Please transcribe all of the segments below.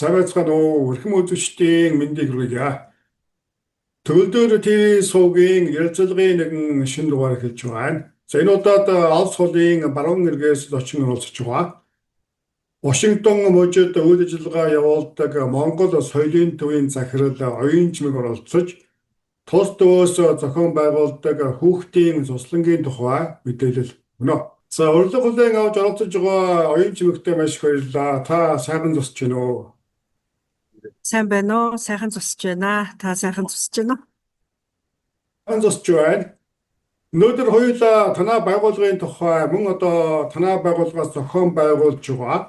Сайн байцгаана уу? Эрхэм үзэгчдийн мэндийг хүргье. Төвлөрдөр ТV суугийн ярилцлагын нэгэн шинэ дугаар эхэлж байна. За энэ удаад Алс холын баруун эргээс зочин оролцож байгаа. Вашингтон мужид үйл ажиллагаа явуулдаг Монгол соёлын төвийн захирал Оюун Чимэг оролцож, тус төвөөс зохион байгуулдаг хүүхдийн цуслангийн тухай мэдээлэл өгнө. За урилга хүлээн авч оролцож байгаа Оюун Чимэгтэй маш их баярлалаа. Та сайхан зогсож байна уу? Сайн байна уу? Сайхан зогсож байна. Та сайхан зогсож байна уу? Сайхан зогсож байна. Өнөөдөр хоёулаа танай байгууллагын тухай мөн одоо танай байгууллагаас зохион байгуулж байгаа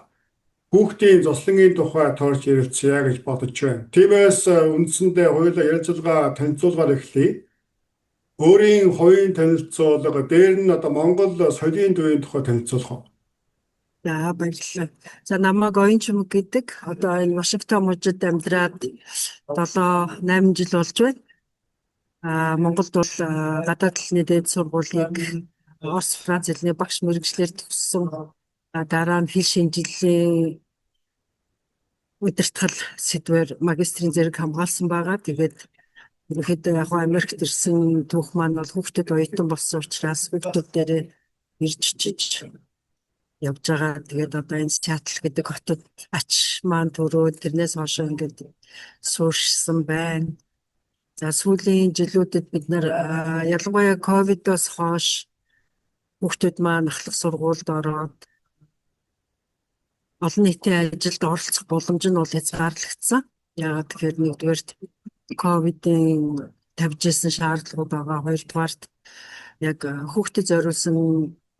хүүхдийн зослонгийн тухай таарч ярилцъя гэж бодож байна. Тиймээс үндсэндээ хоёулаа ярилцлага танилцуулгаар эхлэе. Өөрийн хувийн танилцуулга, дээр нь одоо Монгол соёлын төвийн тухай танилцуулах уу? За баярлалаа. За намайг Оюун Чимэг гэдэг. Одоо энэ Вашингтон мужид амьдраад 7-8 жил болж байна. Монголд бол гадаад хэлний дээд сургуулийг Орос, Франц хэлний багш мэргэжлэр төгссөн. Дараа нь хэл шинжилгээ удирдгал сэдвээр магистрийн зэрэг хамгаалсан байгаа. Тэгээд ерөнхийдөө яг Америкт ирсэн түүх маань бол хүүхдэд оюутан болсон учраас хүүхдүүдээр ирж чиж явж байгаа. Тэгээд одоо энэ Сиэтл гэдэг хотод ач маань төрөө тэрнээс хойш ингээд суурьшсан байна. За сүүлийн жилүүдэд бид нар ялангуяа ковидоос хойш хүүхдүүд маань ахлах сургуульд ороод олон нийтийн ажилд оролцох боломж нь бол хязгаарлагдсан. Яагаад тэгэхээр нэгдүгээрт ковидын тавьж ирсэн шаардлагууд байгаа. Хоёрдугаарт яг хүүхдэд зориулсан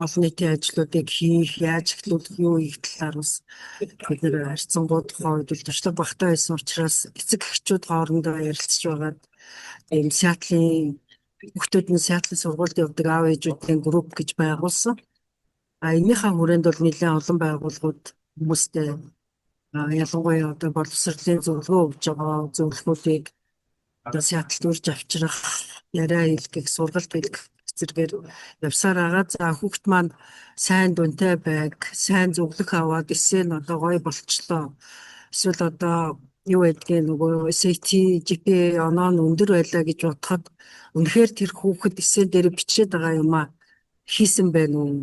олон нийтийн ажлуудыг хийх, яаж эхлүүлэх, юу хийх талаар бас бид нэр харьцангуй тухайн үед л туршлага багтаа байсан учраас эцэг эхчүүд хоорондоо ярилцж байгаад ийм Сиэтлийн хүүхдүүд нь Сиэтлийн сургуульд явдаг аав ээжүүдийн групп гэж байгуулсан. Энийхээ хүрээнд бол нэлээд олон байгууллагууд хүмүүстэй ялангуяа одоо боловсролын зөвлөгөө өгж байгаа зөвлөгөөлийг одоо Сиэтлд үрж авчрах, яриа хэлгэх, сургалт хэлгэх зэрэгээр явсаар байгаа. За хүүхд маань сайн дүнтэй байг, сайн зөвлөх аваад эсээ нь одоо гоё болчлоо. Эсвэл одоо юу гэдгийг нөгөө SAT, GPA оноо нь өндөр байлаа гэж бодоход үнэхээр тэр хүүхэд эсээ дээр бичээд байгаа юм а хийсэн байна уу?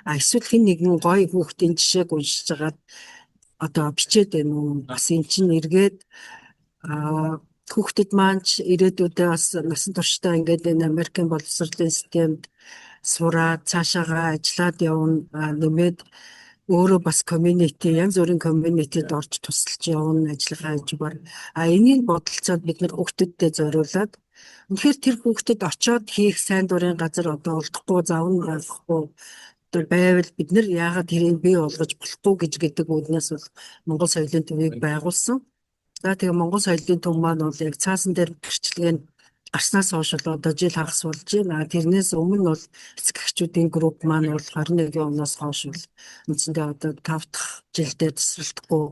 Эсвэл хэн нэгэн гоё хүүхдийн жишээг уншиж хагаад одоо бичээд байна уу? Бас эн чинь эргээд хүүхдэд маань ирээдүйдээ бас насан туршдаа ингээд энэ Америкийн боловсролын системд сураад цаашаагаа ажиллаад явна, нэмээд өөрөө бас community, янз бүрийн community-д орж тусалж явна, ажиллагаа хийжбэр. Энийг бодолцоод бид нар хүүхдэдтэй зориулаад үнэхээр тэр хүүхдэд очиод хийх сайн дурын газар одоо олдохгүй, завн байхгүй одоо байвал бид нар яагаад тэрийг бий болгож болохгүй гэдэг үднээс бол Монгол соёлын төвийг байгуулсан. За тэгээ Монгол соёлын төв маань бол яг цаасан дээр гэрчлэгээ нь гарснаас хойш л одоо жил хагас болж байна. Тэрнээс өмнө бол эцэг эхчүүдийн групп маань бол 21 оноос хойш бол үндсэндээ одоо 5 дахь жилдээ тасралтгүй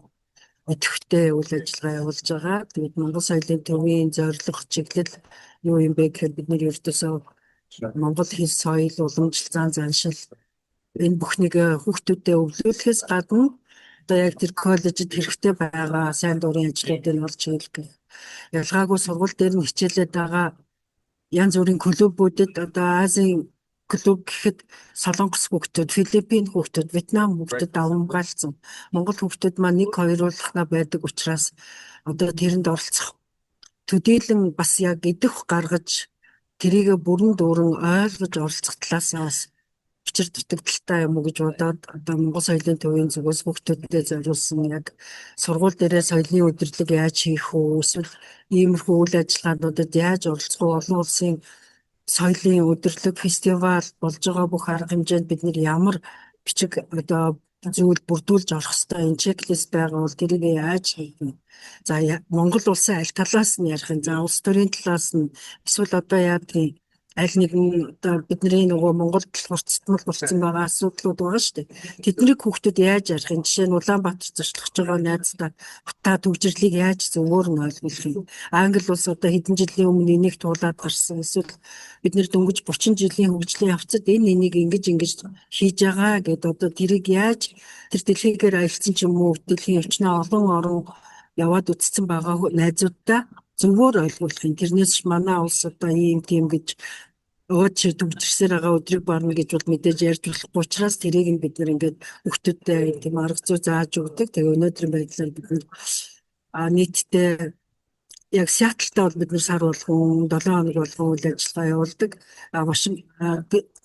өтөвтэй үйл ажиллагаа явуулж байгаа. Тэгээд Монгол соёлын төвийн зорилго чиглэл юу юм бэ гэхээр бид нэр ердөөсөө Монгол хэл соёл уламжлалт заншил энэ бүхнийг хүүхдүүдэд өвлүүлэхээс гадна одоо яг тэр коллежид хэрэгтэй байгаа сайн дурын ажлуудыг олж хэлэх. Ялгаагүй сургууль дээр нь хичээлээд байгаа янз бүрийн клубүүдэд одоо Азийн клуб гэхэд Солонгос хүүхдүүд, Филиппин хүүхдүүд, Вьетнам хүүхдүүд давамгаалцсан. Монгол хүүхдүүд маань 1-2 уулахна байдаг учраас одоо тэрэнд оролцох төдийлөн бас яг идэх гаргаж тэрийг бүрэн дүүрэн ойлгож оролцох талаасаа бас учир дутагдaltaй юм уу гэж бодоод одоо Монгол соёлын төвийн зүгээс хүүхдүүдэд зориулсан яг сургууль дээрээ соёлын удирдлага яаж хийх үү, эсвэл иймэрхүү үйл ажиллагаануудад яаж оролцох уу, олон улсын соёлын удирдлага фестивал болж байгаа бүх арга хэмжээнд бид нэр ямар бичиг одоо зүйл бүрдүүлж орох хэвээр энэ чеклист байгаа бол тэрийг яаж хийх вэ? За Монгол улсын аль талаас нь ярих юм? За улс төрийн талаас нь эсвэл одоо яа гэдгийг аль нэгэн одоо бидний нөгөө Монголд хурцтмал болсон байгаа асуудлууд байгаа шүү дээ. Тэднийг хүүхдүүд яаж арих юм? Жишээ нь Улаанбаатар зочлох байгаа найздаа утаа төгжрлийг яаж зөвөр нь ойлгох юм? Англи улс одоо хэдэн жилийн өмнө энийг туулаад гарсан. Эсвэл бид нэр дөнгөж 30 жилийн хөгжлийн явцад энэ энийг ингэж хийж байгаа гэдээ одоо тэрийг яаж тэр дэлхийгээр аялсан ч юм уу дэлхийн өвчнөө олон яваад үтцсэн байгаа найзуудтай зөвөр ойлгуулах юм. Тэрнээс манай улс одоо ийм тийм гэж өөд төгжсээр байгаа өдрийг барна гэж бол мэдээж ярьж болохгүй учраас тэрийг нь бид нэр ингээд хүүхдүүдтэй тийм арга зүй зааж өгдөг. Тэгээ өнөөдрийн байдлаар бид нэр нийтдээ яг Сиэтльтээ бол бид нэр сар болгон 7 хоног болгон үйл ажиллагаа явуулдаг.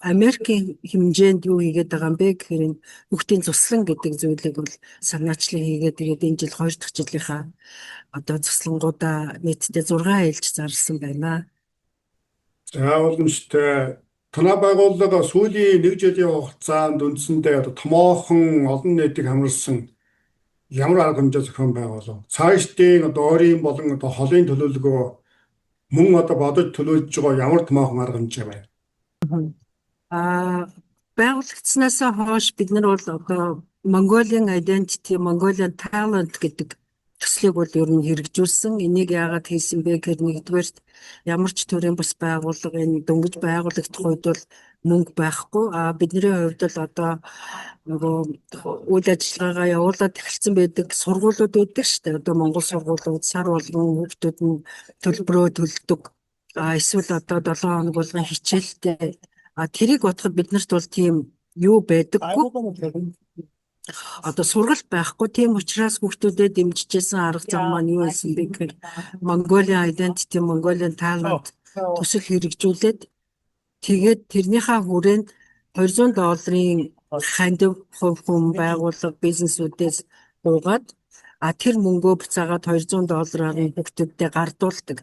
Америкийн хэмжээнд юу хийгээд байгаа юм бэ гэхээр энэ хүүхдийн цуслан гэдэг зүйлийг бол санаачлан хийгээд тэгээд энэ жил 2 дахь жилийнхаа одоо цуслангуудаа нийтдээ 6 ээлж зарласан байна. За уламжтай танай байгууллага сүүлийн 1 жилийн хугацаанд үндсэндээ одоо томоохон олон нийтийг хамруулсан ямар арга хэмжээ зохион байгуулав? Цаашдын одоо ойрын болон одоо холын төлөвлөгөө мөн одоо бодож төлөвлөж байгаа ямар томоохон арга хэмжээ байна? Байгуулагдсанаас хойш бид нар бол одоо Mongolian Identity, Mongolian Talent гэдэг төслийг бол ер нь хэрэгжүүлсэн. Энийг яагаад хийсэн бэ гэхээр нэгдүгээрт ямар ч төрлийн бас байгууллага энэ дөнгөж байгуулагдах үед бол мөнгө байхгүй. Бидний хувьд л одоо нөгөө үйл ажиллагаагаа явуулаад эхэлсэн байдаг сургуулиуд байдаг шүү дээ. Одоо Монгол сургуулиуд сар болгон хүүхдүүд нь төлбөрөө төлдөг. Эсвэл одоо 7 хоног болгон хичээлтэй. Тэрийг бодоход биднэрт бол тийм юу байдаггүй. Одоо сургалт байхгүй. Тийм учраас хүүхдүүдэд дэмжижсэн арга зам маань юу байсан бэ гэхээр Mongolian Identity, Mongolian Talent төсөл хэрэгжүүлээд тэгээд тэрнийхээ хүрээнд $200 хандив хувь хүн байгууллага бизнесүүдээс гуйгаад тэр мөнгөө буцаагаад $200-аар нь хүүхдүүдэд гардуулдаг.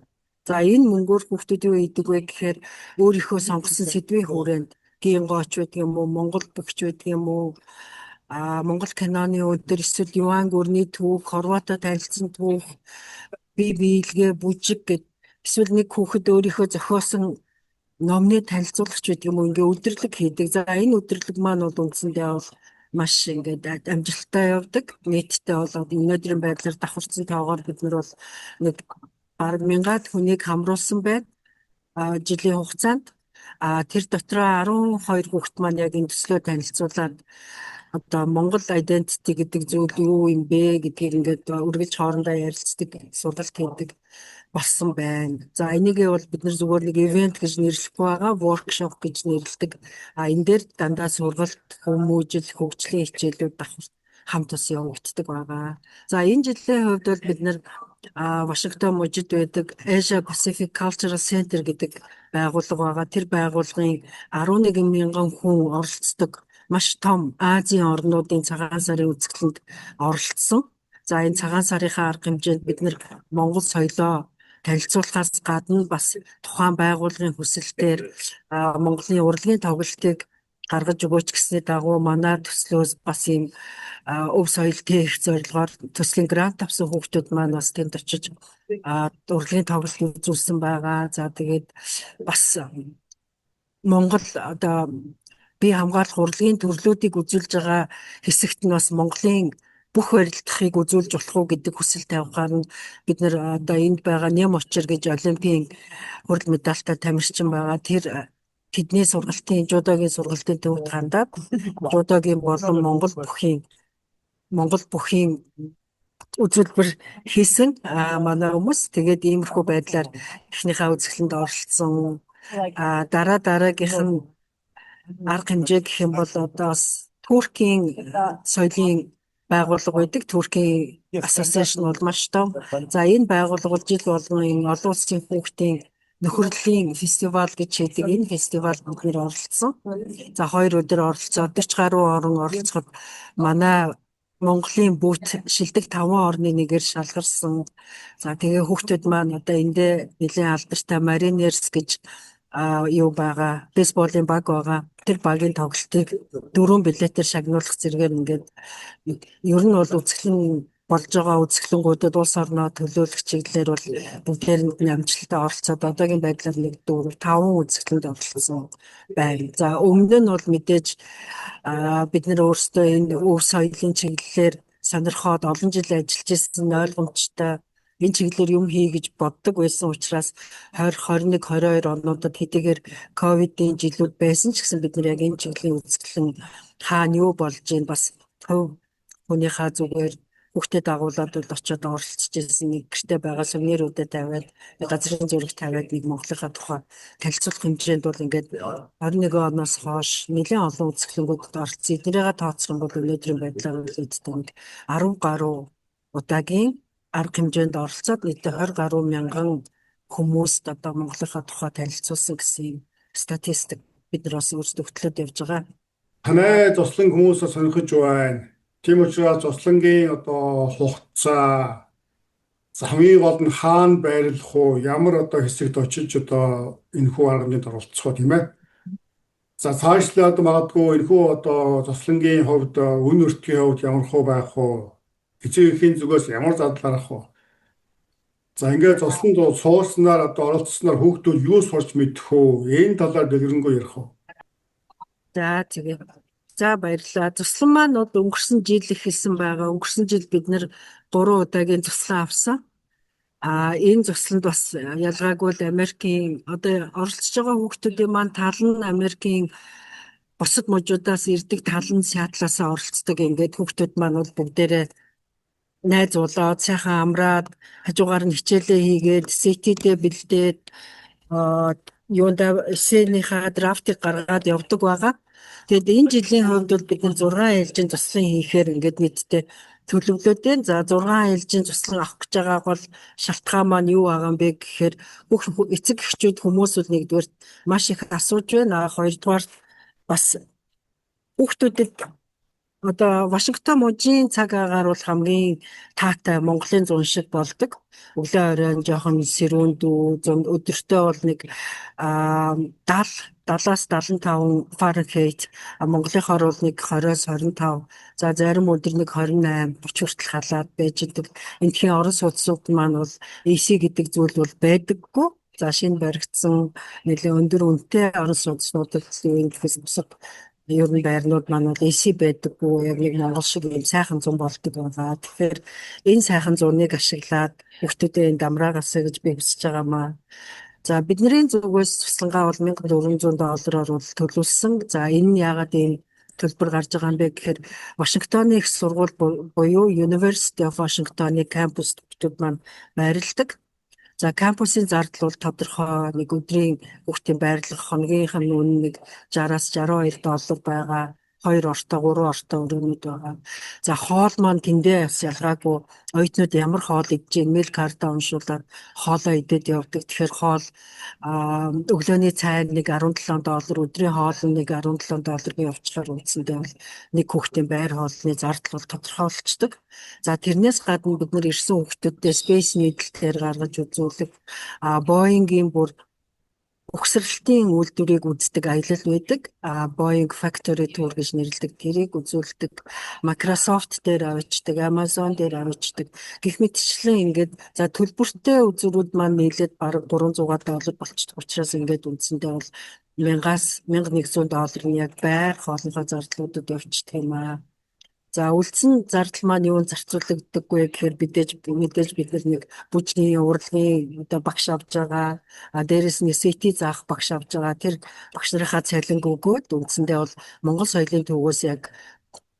За энэ мөнгөөр хүүхдүүд юу хийдэг вэ гэхээр өөрийнхөө сонгосон сэдвийн хүрээнд гингооч байдаг юм уу, Монгол бөгч байдаг юм уу, Монгол киноны өдөр эсвэл юан гүрний түүх, хорвоотой танилцсан түүх, бие биелгээ, бүжиг гэд эсвэл нэг хүүхэд өөрийнхөө зохиосон номны танилцуулагч байдаг юм уу, ингээ өдөрлөг хийдэг. За энэ өдөрлөг маань бол үндсэндээ бол маш ингээд амжилттай явдаг. Нийтдээ бол өнөөдрийн байдлаар давхарцсан тоогоор бид нар бол нэг бараг 1000-аад хүнийг хамруулсан байна. Жилийн хугацаанд тэр дотроо 12 хүүхэд маань яг энэ төслөө танилцуулаад одоо Монгол identity гэдэг зүйл юу юм бэ гэдгийг ингээд үргэлж хоорондоо ярилцдаг, сургалт хийдэг болсон байна. За энийгээ бол бид нар зүгээр нэг ивент гэж нэрлэхгүй байгаа, workshop гэж нэрлэдэг. Энэ дээр дандаа сургалт, хүмүүжил, хөгжлийн хичээлүүд хамт ус явагддаг байгаа. За энэ жилийн хувьд бол бид нар Вашингтон мужид байдаг Asia Pacific Cultural Center гэдэг байгууллага байгаа. Тэр байгууллагын 11,000 хүн оролцдог маш том Азийн орнуудын цагаан сарын үзэсгэлэнд оролцсон. За энэ цагаан сарынхаа арга хэмжээнд бид нар Монгол соёлоо танилцуулахаас гадна бас тухайн байгууллагын хүсэлтээр Монголын урлагийн тоглолтыг гаргаж өгөөч гэсний дагуу манай төслөөс бас ийм өв соёл тээх зорилгоор төслийн грант авсан хүүхдүүд маань бас тэнд очиж урлагийн тоглолт үзүүлсэн байгаа. За тэгээд бас Монгол одоо бие хамгаалах урлагийн төрлүүдийг үзүүлж байгаа хэсэгт нь бас Монголын бүх барилдахыг үзүүлж болох уу гэдэг хүсэл тавихаар нь бид нэр одоо энд байгаа Нэм Очир гэж олимпийн хурал медальтай тамирчин байгаа. Тэр тэдний сургалтын жудогийн сургалтын төвд хандаад жудогийн болон Монгол бүхийн үзүүлбэр хийсэн манай хүмүүс. Тэгээд иймэрхүү байдлаар эхнийхээ үзэсгэлэнд оролцсон. Дараагийнх нь арга хэмжээ гэх юм бол одоо Туркийн соёлын байгууллага байдаг. Туркийн association бол маш том. За энэ байгууллага бол жил болгон энэ олон улсын хүүхдийн нөхөрлөлийн фестивал гэж хийдэг. Энэ фестивалд бид нэр оролцсон. За 2 өдөр оролцоод 40 гаруй орн оролцоход манай Монголын бүт шилдэг 5 орны нэгээр шалгарсан. За тэгээ хүүхдүүд маань одоо эндээ нэлийн алдартай Mariners гэж юу байгаа, бейсболын баг байгаа. Тэр багийн тоглолтыг 4 билетээр шагнуулах зэргээр ингээд ер нь бол үзэсгэлэн болж байгаа үзэсгэлэнгүүдэд улс орноо төлөөлөх чиглэлээр бол бүгдээр нь амжилттай оролцоод одоогийн байдлаар 1 4 5 үзэсгэлэнд оролцсон байна. За өмнө нь бол мэдээж бид нэр өөрсдөө энэ өв соёлын чиглэлээр сонирхоод олон жил ажиллаж ирсэн ойлгомжтой энэ чиглэлээр юм хий гэж боддог байсан учраас 2021 22 онуудад хэдийгээр ковидын жилүүд байсан ч гэсэн бид нар яг энэ чиглэлийн үзэсгэлэн хаана юу болж ийн бас төв хүнийхээ зүгээр хүүхдэд дагуулад бол очиод оролцож ирсэн нэг гэртээ байгаа сувенирүүдэд тавиад газрын зураг тавиад нэг Монголынхаа тухай танилцуулах хэмжээнд бол ингээд 21 оноос хойш нэлээд олон үзэсгэлэнгүүдэд оролцсон. Эднийгээ тооцсон бол өнөөдрийн байдлаар үлддэг нэг 10 гаруй удаагийн арга хэмжээнд оролцоод нийтдээ 20 гаруй мянган хүмүүст одоо Монголынхаа тухай танилцуулсан гэсэн юм статистик бид нар бас өөрсдөө хөтлөөд явж байгаа. Танай зослон хүмүүсээ сонирхож байна. Тийм учраас зослонгийн одоо хугацаа хамгийн гол нь хаана байрлах уу, ямар одоо хэсэгт очиж одоо энэхүү арга хэмжээнд оролцох уу тийм ээ. За цаашлаад магадгүй энэхүү одоо зослонгийн хувьд үн өртгийн хувьд ямар хөө байх уу? Эцэг эхийн зүгээс ямар зардал гарах уу? За ингээд зослонд сууснаар одоо оролцсноор хүүхдүүд юу сурч мэдэх үү? Энэ талаар дэлгэрэнгүй ярих уу? За тэгээ. За баярлалаа. Туслан маань өнгөрсөн жил эхэлсэн байгаа. Өнгөрсөн жил бид нэр 3 удаагийн туслан авсан. Энэ тусланд бас ялгаагүй л Америкийн одоо оролцож байгаа хүүхдүүдийн маань тал нь Америкийн бусад мужуудаас ирдэг, тал нь Сиатлаас оролцдог. Ингээд хүүхдүүд маань бол бүгдээрээ найз болоод сайхан амраад хажуугаар нь хичээлээ хийгээд сэтидээ бэлдээд юунда эсэнийхээ драфтыг гаргаад явдаг байгаа. Тэгэд энэ жилийн хувьд бол бид 6 ээлжийн туслан хийхээр ингээд нийтдээ төлөвлөлөөд байна. За 6 ээлжийн туслан авах гэж байгаа бол шалтгаан маань юу байгаа юм бэ гэхээр бүх эцэг эхчүүд хүмүүс бол нэгдүгээр маш их асууж байна. Хоёрдугаар бас хүүхдүүдэд одоо Вашингтон мужийн цаг агаар бол хамгийн таатай Монголын зун шиг болдог. Өглөө оройн жоохон сэрүүндүү өдөртөө бол нэг 70-аас 75 Фahrenheit, Монголынхоор бол нэг 20-оос 25, за зарим өдөр нэг 28, 30 хүртэл халаад байж идэг. Эндхийн орон сууцнууд маань бол AC гэдэг зүйл бол байдаггүй. За шинэ баригдсан нэлээд өндөр үнэтэй орон сууцнуудад энэ бусад ер нь байрнууд маань бол AC байдаггүй, яг нэг Монгол шиг юм сайхан зун болдог байгаа. Тэгэхээр энэ сайхан зуныг ашиглаад хүүхдүүдээ энд амраагаасаа гэж би хүсэж байгаамаа. За бидний зүгээс туслангаа бол $1400 бол төлөвлөсөн. За энэ нь яагаад ийм төлбөр гарч байгаа юм бэ гэхээр Вашингтоны их сургууль буюу University of Washington-ы кампуст хүүхдүүд маань байрладаг. За кампусын зардал бол тодорхой нэг өдрийн хүүхдийн байрлах хоногийнх нь үнэ нэг $60-аас $62 байгаа. 2 ортой, 3 ортой өрөөнүүд байгаа. За хоол маань тэндээ бас ялгаагүй оюутнууд ямар хоол идэж ийн мэл карта уншуулад хоолоо идээд явдаг. Тэгэхээр хоол өглөөний цайнд нэг $17, өдрийн хоол нь нэг $17 явуулчихаар үндсэндээ бол нэг хүүхдийн байр хоолны зардал бол тодорхой болчдөг. За тэрнээс гадна бид нар ирсэн хүүхдүүдтэй Space Needle-дээр гаргаж үзүүлэх Boeing-ийн бүр угсралтын үйлдвэрийг үздэг аялал байдаг. Boeing Factory Tour гэж нэрлэдэг. Тэрийг үзүүлдэг. Microsoft дээр авчдаг, Amazon дээр авчдаг. Гэх мэтчлэн ингээд за төлбөртэй үзүүрүүд маань нийлээд бараг $300 болчихдог. Учраас ингээд үндсэндээ бол $1,100 нь яг байр хоолныхоо зардлуудад явчихдаг юм аа. За үлдсэн зардал маань юунд зарцуулагддаггүй гэхээр мэдээж бид нэг бүжгийн урлагийн одоо багш авж байгаа. Дээрээс нь CT заах багш авж байгаа. Тэр багш нарынхаа цалинг өгөөд үндсэндээ бол Монгол соёлын төвөөс яг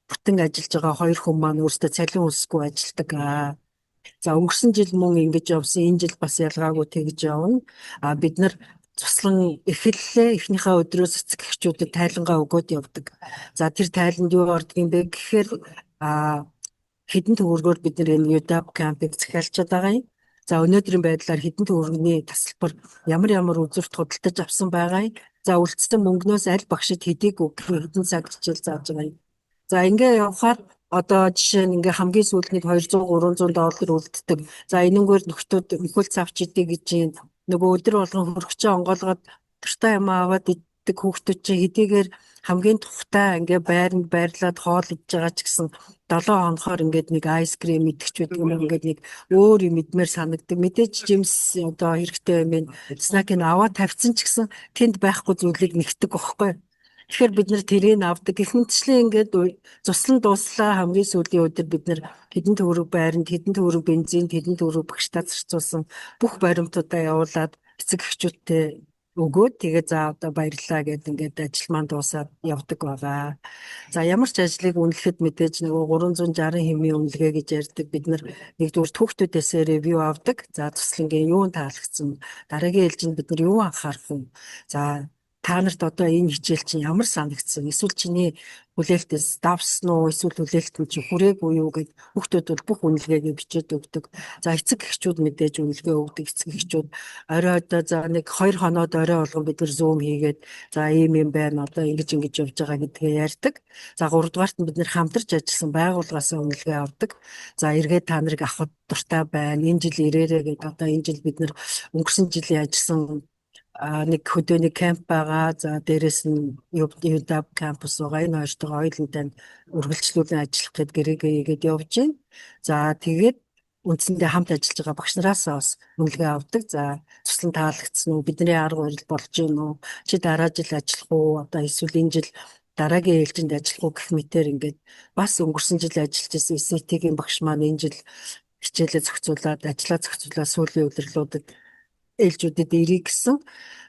бүтэн ажиллаж байгаа 2 хүн маань өөрсдөө цалин өсөхгүй ажилладаг. За өнгөрсөн жил мөн ингэж явсан. Энэ жил бас ялгаагүй тэгж явна. Бид нар туслан эхэллээ. Эхнийхээ өдрөөс эцэг эхчүүдэд тайлангаа өгөөд явдаг. За тэр тайланд юу ордог юм бэ гэхээр хэдэн төгрөгөөр бид нэр энэ UW кампыг захиалчаад байгаа юм. За өнөөдрийн байдлаар хэдэн төгрөгийн тасалбар ямар үзүүрт худалдаж авсан байгаа юм. За үлдсэн мөнгнөөс аль багшид хэдийг өгөх хэдэн цаг хичээл зааж байгаа юм. За ингээ явхаар одоо жишээ нь ингээ хамгийн сүүлд $200-300 үлддэг. За энэнгээр нөхдөд нөхөлц авч идэг гэж юм. Нөгөө өдөр болгон хөргөчөө онгоолгоод туртаа юм аваад иддэг ирдэг хүүхдүүд чинь хэдийгээр хамгийн тухтай ингээ байранд байрлаад хоол идж байгаа ч гэсэн 7 хонохоор ингээд нэг айскрим идэх ч гэдэг юм ингээд нэг өөр юм идмээр санагддаг. Мэдээж жимс одоо хэрэгтэй юм байна. Снакийг аваад тавьсан ч гэсэн тэнд байхгүй зүйлийг нэгтгэдэг байхгүй. Тэгэхээр бид нэр тэрийг авдаг. Гэх мэтчлэн ингээд цуслан дууслаа хамгийн сүүлийн өдөр бид нэр хэдэн төгрөг байранд, хэдэн төгрөг бензинд, хэдэн төгрөг багштай зарцуулсан бүх баримтуудаа явуулаад эцэг эхчүүдтэй өгөөд тэгээ за одоо баярлалаа гэд ингээд ажил маань дуусаад явдаг байгаа. За ямар ч ажлыг үнэлэхэд мэдээж нөгөө 360 хэмийн үнэлгээ гэж ярьдаг. Бид нэгдүгээр хүүхдүүдээсээ ревю авдаг. За туслангийн юу таалагдсан, дараагийн ээлжинд бид нар юу анхаарах вэ? За та нарт одоо энэ хичээл чинь ямар санагдсан? Эсвэл чиний хүлээлтээс давсан уу? Эсвэл хүлээлт нь чи хүрээгүй юу гэд хүүхдүүд бол бүх үнэлгээгээ бичээд өгдөг. За эцэг эхчүүд мэдээж үнэлгээ өгдөг. Эцэг эхчүүд орой одоо за нэг 2 хоноод орой болгон бид нар зум хийгээд за ийм юм байна. Одоо ингэж явж байгаа гэдгээ ярьдаг. За 3 дугаарт нь бид нар хамтарч ажилласан байгууллагаас үнэлгээ авдаг. За эргээд та нарыг авахд дуртай байна. Энэ жил ирээрээ гэдэг одоо энэ жил бид нар өнгөрсөн жилийн ажилласан нэг хөдөөний кемп байгаа. За дээрэс нь UW кампус байгаа. Энэ хоёртойгоо хоёулантай үргэлжлүүлэн ажиллах гээд гэрээгээ хийгээд явж байна. За тэгээд үндсэндээ хамт ажиллаж байгаа багш нараас бас үнэлгээ авдаг. За туслан таалагдсан уу? Бидний арга барил болж гин үү? Чи дараа жил ажиллах уу? Одоо эсвэл энэ жил дараагийн ээлжинд ажиллах уу гэх мэтээр ингээд бас өнгөрсөн жил ажиллаж байсан SAT-ийн багш маань энэ жил хичээлээ зохицуулаад ажиллаа зохицуулаад сүүлийн удирлуудад ээлжүүдэд ирэх гэсэн.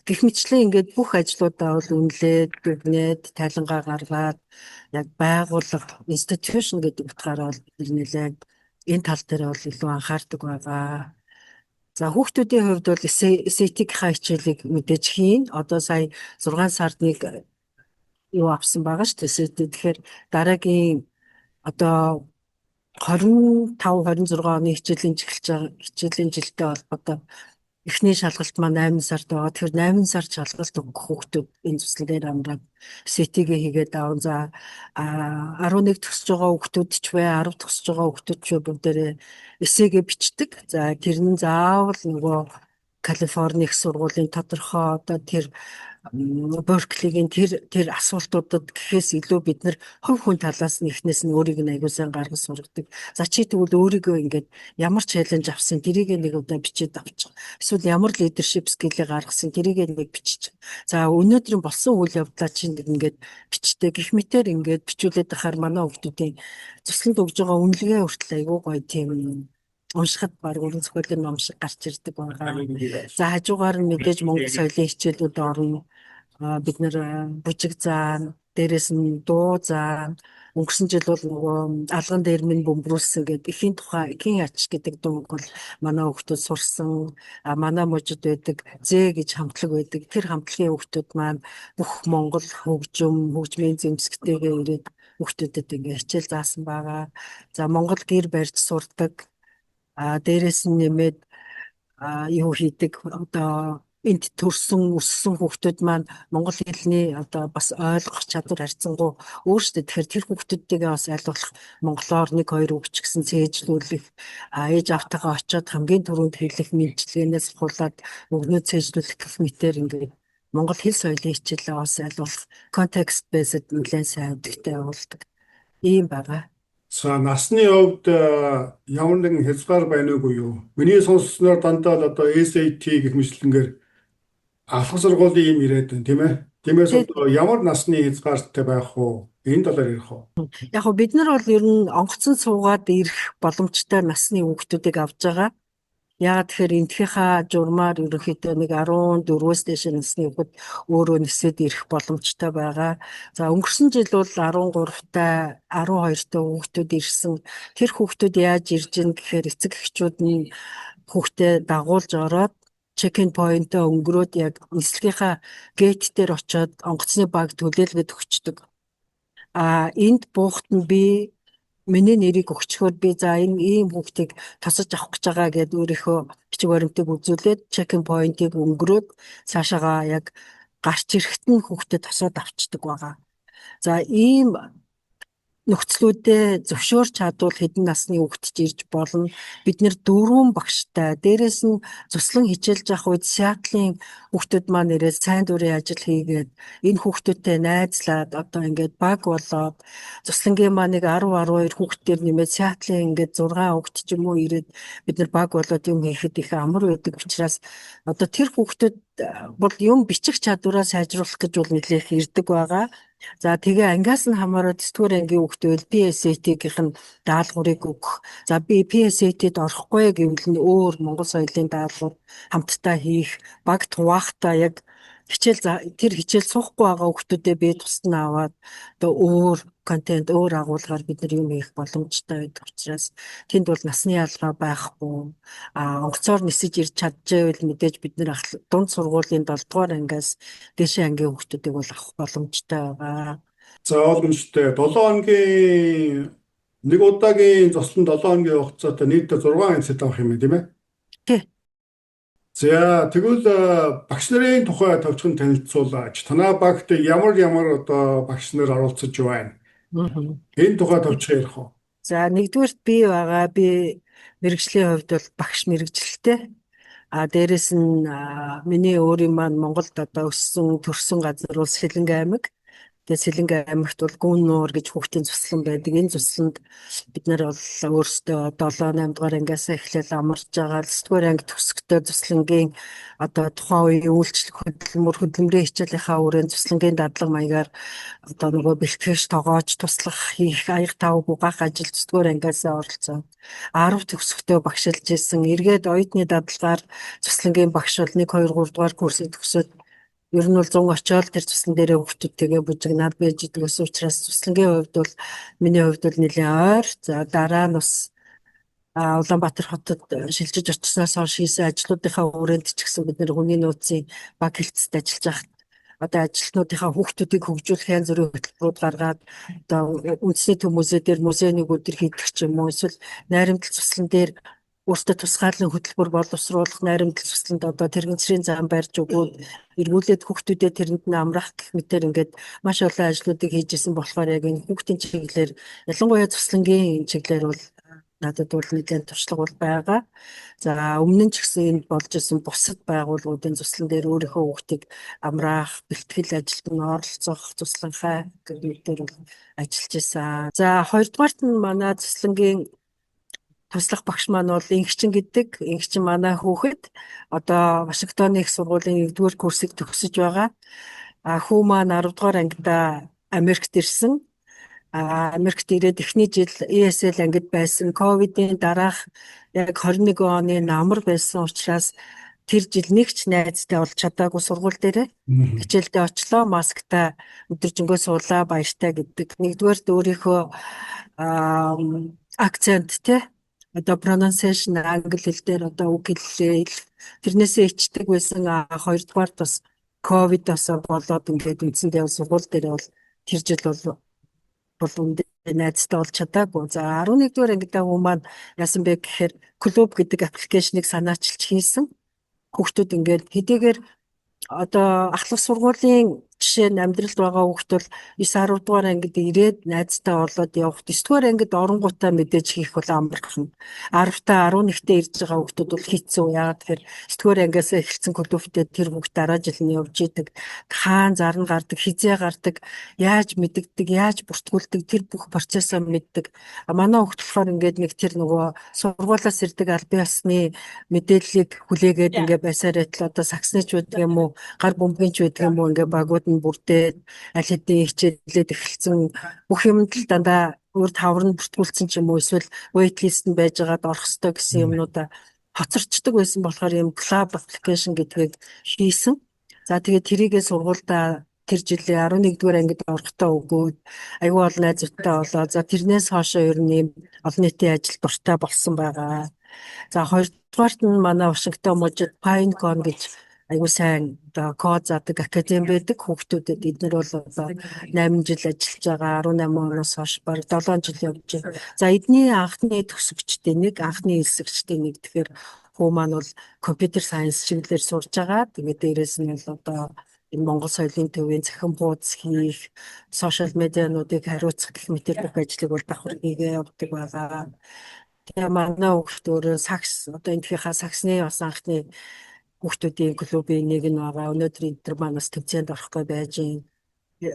Гэх мэтчлэн ингээд бүх ажлуудаа бол үнэлээд, дүгнээд, тайлангаа гаргаад яг байгууллага, institution гэдэг утгаараа бол бид нэлээд энэ тал дээр бол илүү анхаардаг байгаа. За хүүхдүүдийн хувьд бол SAT-ийн хичээлийг мэдээж хийн. Одоо сая 6 сард нэг юу авсан байгаа шүү дээ SAT. Тэгэхээр дараагийн одоо 25 26 оны хичээлийн жилтэй холбоотой эхний шалгалт маань 8 сард байгаа. Тэгэхээр 8 сар шалгалт өгөх хүүхдүүд энэ төсөл дээр амраад SAT-гээ хийгээд аван. За 11 төгсөж байгаа хүүхдүүд ч бай, 10 төгсөж байгаа хүүхдүүд ч бай бүгдээрээ эсээгээ бичдэг. За тэр нь заавал нөгөө Калифорни их сургуулийн тодорхой одоо тэр Берклигийн тэр асуултуудад гэхээс илүү бид нар хувь хүн талаас нь эхнээс нь өөрийг нь аягүй сайн гаргаж сургадаг. За чи тэгвэл өөрийгөө ингээд ямар челленж авсан тэрийг нэг удаа бичиж авчих. Эсвэл ямар лидершип скиллээ гаргасан тэрийг нэг бичиж. За өнөөдрийн болсон үйл явдлаа чинь ингээд бичдэг. Гэх мэтээр ингээд бичүүлээд байхаар манай хүүхдүүдийн цусланд өгж байгаа үнэлгээ хүртэл аягүй гоё тийм уншихад баг уран зохиолын ном шиг гарч ирдэг байгаа. За хажуугаар нь мэдээж Монгол соёлын хичээлүүд орно. Бид нэр бүжиг заан, дээрэс нь дуу заан. Өнгөрсөн жил бол нөгөө алган дээр минь бөмбөрүүлсэн гэдэг эхийн тухай эхийн ач гэдэг дууг бол манай хүүхдүүд сурсан. Манай мужид байдаг зэ гэж хамтлаг байдаг. Тэр хамтлагийн хүүхдүүд маань бүх Монгол хөгжмийн зэмсэгтэйгээ ирээд хүүхдүүдэд ингээ хичээл заасан байгаа. За Монгол гэр барьж сурдаг. Дээрэс нь нэмээд юу хийдэг одоо энд төрсөн өссөн хүүхдүүд маань монгол хэлний одоо бас ойлгох чадвар харьцангуй өөрсдөө тэгэхээр тэр хүүхдүүдтэйгээ бас аль болох монголоор 1-2 үг ч гэсэн цээжлүүлэх ээж автайгаа очиод хамгийн түрүүнд хэлэх мэдчилгээнээс хулаад өгнөө цээжлүүлэх гэх мэтээр ингээд монгол хэл соёлын хичээлээ бас аль болох контекст based нэлээд сайн өвдөгтэй явуулдаг. Ийм байгаа. За насны хувьд ямар нэгэн хязгаар байна уу юу? Миний сонссноор дандаа л одоо SAT гэх мэтлэнгээр алхам сургуулийн юм ирээд байна, тийм ээ? Тиймээс одоо ямар насны хязгаартай байх уу? Энэ талаар ярих уу? Яг гоо бид нар бол ер нь онгоцон суугаад ирэх боломжтой насны хүүхдүүдийг авч байгаа. Яагаад тэгэхээр энтхийнхаа журмаар ерөнхийдөө нэг 14-өөс дээш насны хүүхэд өөрөө нисээд ирэх боломжтой байгаа. За өнгөрсөн жил бол 13-та 12-та хүүхдүүд ирсэн. Тэр хүүхдүүд яаж ирж ийн гэхээр эцэг эхчүүд нь хүүхдээ дагуулж ороод чекин поинтаа өнгөрөөд яг нислэгийнхаа гейт дээр очиод онгоцны баг төлөөлгөд өгчдөг. Энд буухт нь би миний нэрийг өгчхөөр би за энэ ийм хүүхдийг тасаж авах гэж байгаа гэдээ өөрийнхөө бичиг баримтыг үзүүлээд чекин поинтыг өнгөрөөд цаашаага яг гарч ирэхэд нь хүүхдэд тасаад авчдаг байгаа. За ийм нөхцлүүдэд зөвшөөрч чадвал хэдэн насны хүүхэд ч ирж болно. Бид нэр 4 багштай. Дээрээс нь цуслан хичээлж явах үед Сиатлын хүүхдүүд маань ирээд сайн дурын ажил хийгээд энэ хүүхдүүдтэй найзлаад одоо ингээд баг болоод цуслангийн маань нэг 10-12 хүүхдээр нэмээд Сиатлын ингээд 6 хүүхд ч юм уу ирээд бид нар баг болоод юм хийхэд их амар байдаг учраас одоо тэр хүүхдүүд бол юм бичих чадвараа сайжруулах гэж бол нэлээх ирдэг байгаа. За тэгээ ангиас нь хамаараад 9-р ангийн хүүхдүүд PSAT-гийнх нь даалгаврыг өгөх. За би PSAT-д орохгүй гэвэл нь өөр Монгол соёлын даалгавар хамтдаа хийх, баг хуваахтаа яг тэр хичээл суухгүй байгаа хүүхдүүдэд би тусна аваад одоо өөр контент, өөр агуулгаар бид нар юм хийх боломжтой байдаг учраас тэнд бол насны ялгаа байхгүй. Онгоцоор нисэж ирж чадчихвэл мэдээж бид нар дунд сургуулийн 7-р ангиас дээшээ ангийн хүүхдүүдийг бол авах боломжтой байгаа. За ойлгомжтой. 7 хоногийн нэг удаагийн зослон 7 хоногийн хугацаатай нийтдээ 6 ангид авах юм тийм ээ? Тий. За тэгвэл багш нарын тухай товчхон танилцуулаач. Танай багт ямар одоо багш нар оролцож байна? Энэ тухай товчхон ярих уу? За нэгдүгээрт би байгаа. Би мэрэгжлийн хувьд бол багш мэрэгжилтэй. Дээрэс нь миний өөрийн маань Монголд одоо өссөн төрсөн газар бол Сэлэнгэ аймаг. Тэгээд Сэлэнгэ аймагт бол Гүн нуур гэж хүүхдийн цуслан байдаг. Энэ цусланд бид нар бол өөрсдөө 7-8 дугаар ангиас эхлээл амарч байгаа. 9-р анги төгсөхдөө цуслангийн одоо тухайн үеийн үйлчлэг хөдөлмөрийн хичээлийнхаа хүрээнд цуслангийн дадлага маягаар одоо нөгөө бэлтгэж тоогооч туслах хийх аяг тав бугаах ажил 9-р ангиас оролцоод 10 төгсөхдөө багшилж исэн. Эргээд оюутны дадлагаар цуслангийн багш бол 1 2 3 дугаар курсыг төгсөөд ер нь бол 100 очоод тэр цуслан дээрээ хүүхдүүдтэйгээ бужигнаад байж идэг учраас цуслангийн хувьд бол миний хувьд бол нэлээд ойр. За дараа нь бас Улаанбаатар хотод шилжиж очсноос хойш хийсэн ажлуудынхаа хүрээнд ч гэсэн бид нэр хүний нөөцийн баг хэлтсэд ажиллаж байхад одоо ажилтнуудынхаа хүүхдүүдийг хөгжүүлэх янз бүрийн хөтөлбөрүүд гаргаад одоо үндэсний төв музей дээр музейник өдөр хийдэг ч юм уу эсвэл найрамдал цуслан дээр өөртөө тусгаарлан хөтөлбөр боловсруулах найрамдал цусланд одоо тэрэгцрийн зам барьж өгөөд эргүүлээд хүүхдүүдэд тэрэнд нь амрах гэх мэтэр ингээд маш олон ажлуудыг хийж исэн болохоор яг энэ хүүхдийн чиглэлээр ялангуяа цуслангийн чиглэлээр бол надад бол нэгэн туршлага бол байгаа. За өмнө нь ч гэсэн энд болж исэн бусад байгууллагуудын цуслан дээр өөрийнхөө хүүхдийг амраах, бэлтгэл ажилд нь оролцох, цусланхай гэх мэтэр ажиллаж исэн. За хоёрдугаарт нь манай цуслангийн туслах багш маань бол ингчин гэдэг. Ингчин манай хүүхэд одоо Вашингтоны их сургуулийн 1-р курсыг төгсөж байгаа. Хүү маань 10 дугаар ангидаа Америкт ирсэн. Америкт ирээд эхний жил ESL ангид байсан. Ковидын дараах яг 21 оны намар байсан учраас тэр жил нэг ч найзтай болж чадаагүй сургууль дээрээ хичээлдээ очлоо, масктай өдөржингөө суулаа, баяртай гэдэг. Нэгдүгээрт өөрийнхөө акцент одоо pronunciation англи хэл дээр одоо үг хэллээ. Тэрнээсээ ичдэг байсан. Хоёрдугаар бас ковидоос болоод ингээд үндсэндээ сургууль дээр бол тэр жил бол найзтай болж чадаагүй. За 11-р ангидаа хүмүүс маань яасан бэ гэхээр клуб гэдэг аппликейшнийг санаачилж хийсэн. Хүүхдүүд ингээд хэдийгээр одоо ахлах сургуулийн жишээ нь амьдралд байгаа хүүхд бол 9-10 дугаар ангид ирээд найзтай болоод явах. 9-р ангид оронгуудаа мэдээж хийх бол амархан. 10-таа 11-т ирж байгаа хүүхдүүд бол хэцүү. Яагаад тэгэхээр 9-р ангиас эхэлсэн клубтэй тэр хүүхд дараа жил нь явж идэг. Хаан зарна гардаг, хизээ гардаг, яаж мэддэг, яаж бүртгүүлдэг тэр бүх процессоо мэддэг. Манай хүүхд болохоор ингээд нэг тэр нөгөө сургуулаас ирдэг аль биесны мэдээллийг хүлээгээд ингээд байсаар байтал одоо сакснич байдаг юм уу, гар бөмбөгч байдаг юм уу ингээд багууд бүрдээд аль хэдийн хичээлээд эхэлсэн бүх юмд л дандаа өөр таврын бүртгүүлсэн ч юм уу эсвэл waitlist нь байж байгаад орох ёстой гэсэн юмнуудаа хоцорчдөг байсан болохоор юм club application гэдгийг хийсэн. За тэгээд тэрийгээ сургуультай тэр жилийн 11-р ангид орохдоо өгөөд аюул олон найзуудтай болоо. За тэрнээс хойшоо ер нь юм олон нийтийн ажил дуртай болсон байгаа. За хоёрдугаарт нь манай Вашингтон мужид PineCon гэж аюул сайн одоо код заадаг академи байдаг. Хүүхдүүдэд эдгээр бол одоо 8 жил ажиллаж байгаа. 18 оноос хойш бараг 7 жил явж байна. За эдний анхны төгсөгчдийн нэг, анхны хэлсэгчдийн нэг тэгэхээр хүү маань бол компьютер сайенс чиглэлээр сурж байгаа. Тэгээд дээрээс нь бол одоо энэ Монгол соёлын төвийн захин хуудас хийх, сошиал медиануудыг хариуцах гэх мэт бүх ажлыг бол давхар хийгээ явдаг байгаа. Тэгээ манай хүүхдүүд сакс одоо энэхийнхаа саксны бас анхны хүүхдүүдийн клубын нэг нь байгаа. Өнөөдөр энэ төр манаас төвцөөнд орохгүй байж байна.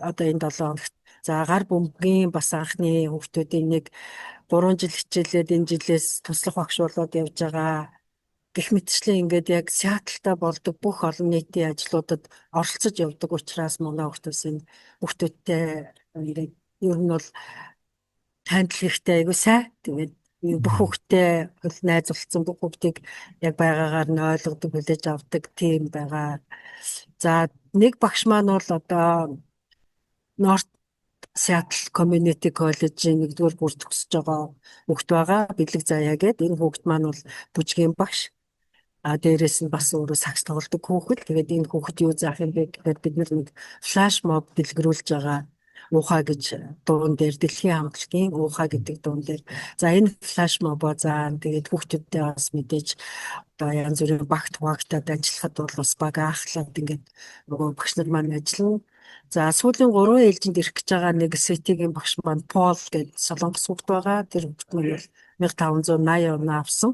Одоо энэ 7 хоногт. За гар бөмбөгийн бас анхны хүүхдүүдийн нэг 3 жил хичээлээд энэ жилээс туслах багш болоод явж байгаа. Гэх мэтчлэн ингээд яг Сиэтльтаа болдог бүх олон нийтийн ажлуудад оролцож явдаг учраас манай хүүхдээс энэ хүүхдүүдтэй ингээд ер нь бол танил хэрэгтэй айгуу сайн. Тэгээд бүх хүүхдтэй найз болсон бүх хүүхдийг яг байгаагаар нь ойлгодог, хүлээж авдаг тийм байгаа. За нэг багш маань бол одоо North Seattle Community College-ийн 1-р курс төгсөж байгаа хүүхд байгаа. Бэлэг Заяа гэдэг энэ хүүхд маань бол бүжгийн багш. Дээрээс нь бас өөрөө сакс тоглодог хүүхэд. Тэгээд энэ хүүхэд юу заах юм бэ гэхээр бид нэг флаш моб дэлгэрүүлж байгаа. Уухаа гэж дуун дээр дэлхийн хамтлагийн уухаа гэдэг дуун дээр. За энэ флаш мобоо тэгээд хүүхдүүдтэй бас мэдээж одоо янз бүрийн багт хуагтаад ажиллахад бол бас бага ахлаад ингээд нөгөө багш нар маань ажиллана. За сүүлийн 3 ээлжинд ирэх гэж байгаа нэг сэтигийн багш маань Пол гэдэг Солонгос хүүхд байгаа. Тэр хүүхд маань бол 1580 он авсан.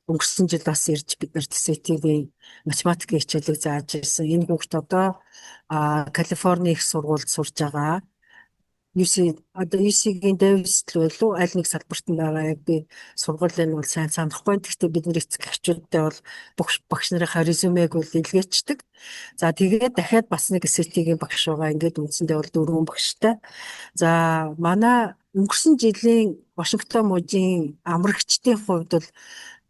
Өнгөрсөн жил бас ирж бид нарт сэтигийн математикийн хичээлийг зааж ирсэн. Энэ хүүхд одоо Калифорни их сургуульд сурж байгаа. UC-гийн Дэвис л байлуу аль нэг салбарт нь байгаа. Яг би сургуулийн бол сайн санахгүй. Гэхдээ бидний эцэг эхчүүдтэй бол багш нарын резюмег бол илгээчдэг. За тэгээд дахиад бас нэг сэтигийн багш байгаа. Ингээд үндсэндээ бол 4 багштай. За манай өнгөрсөн жилийн Вашингтон мужийн амрагчдын хувьд бол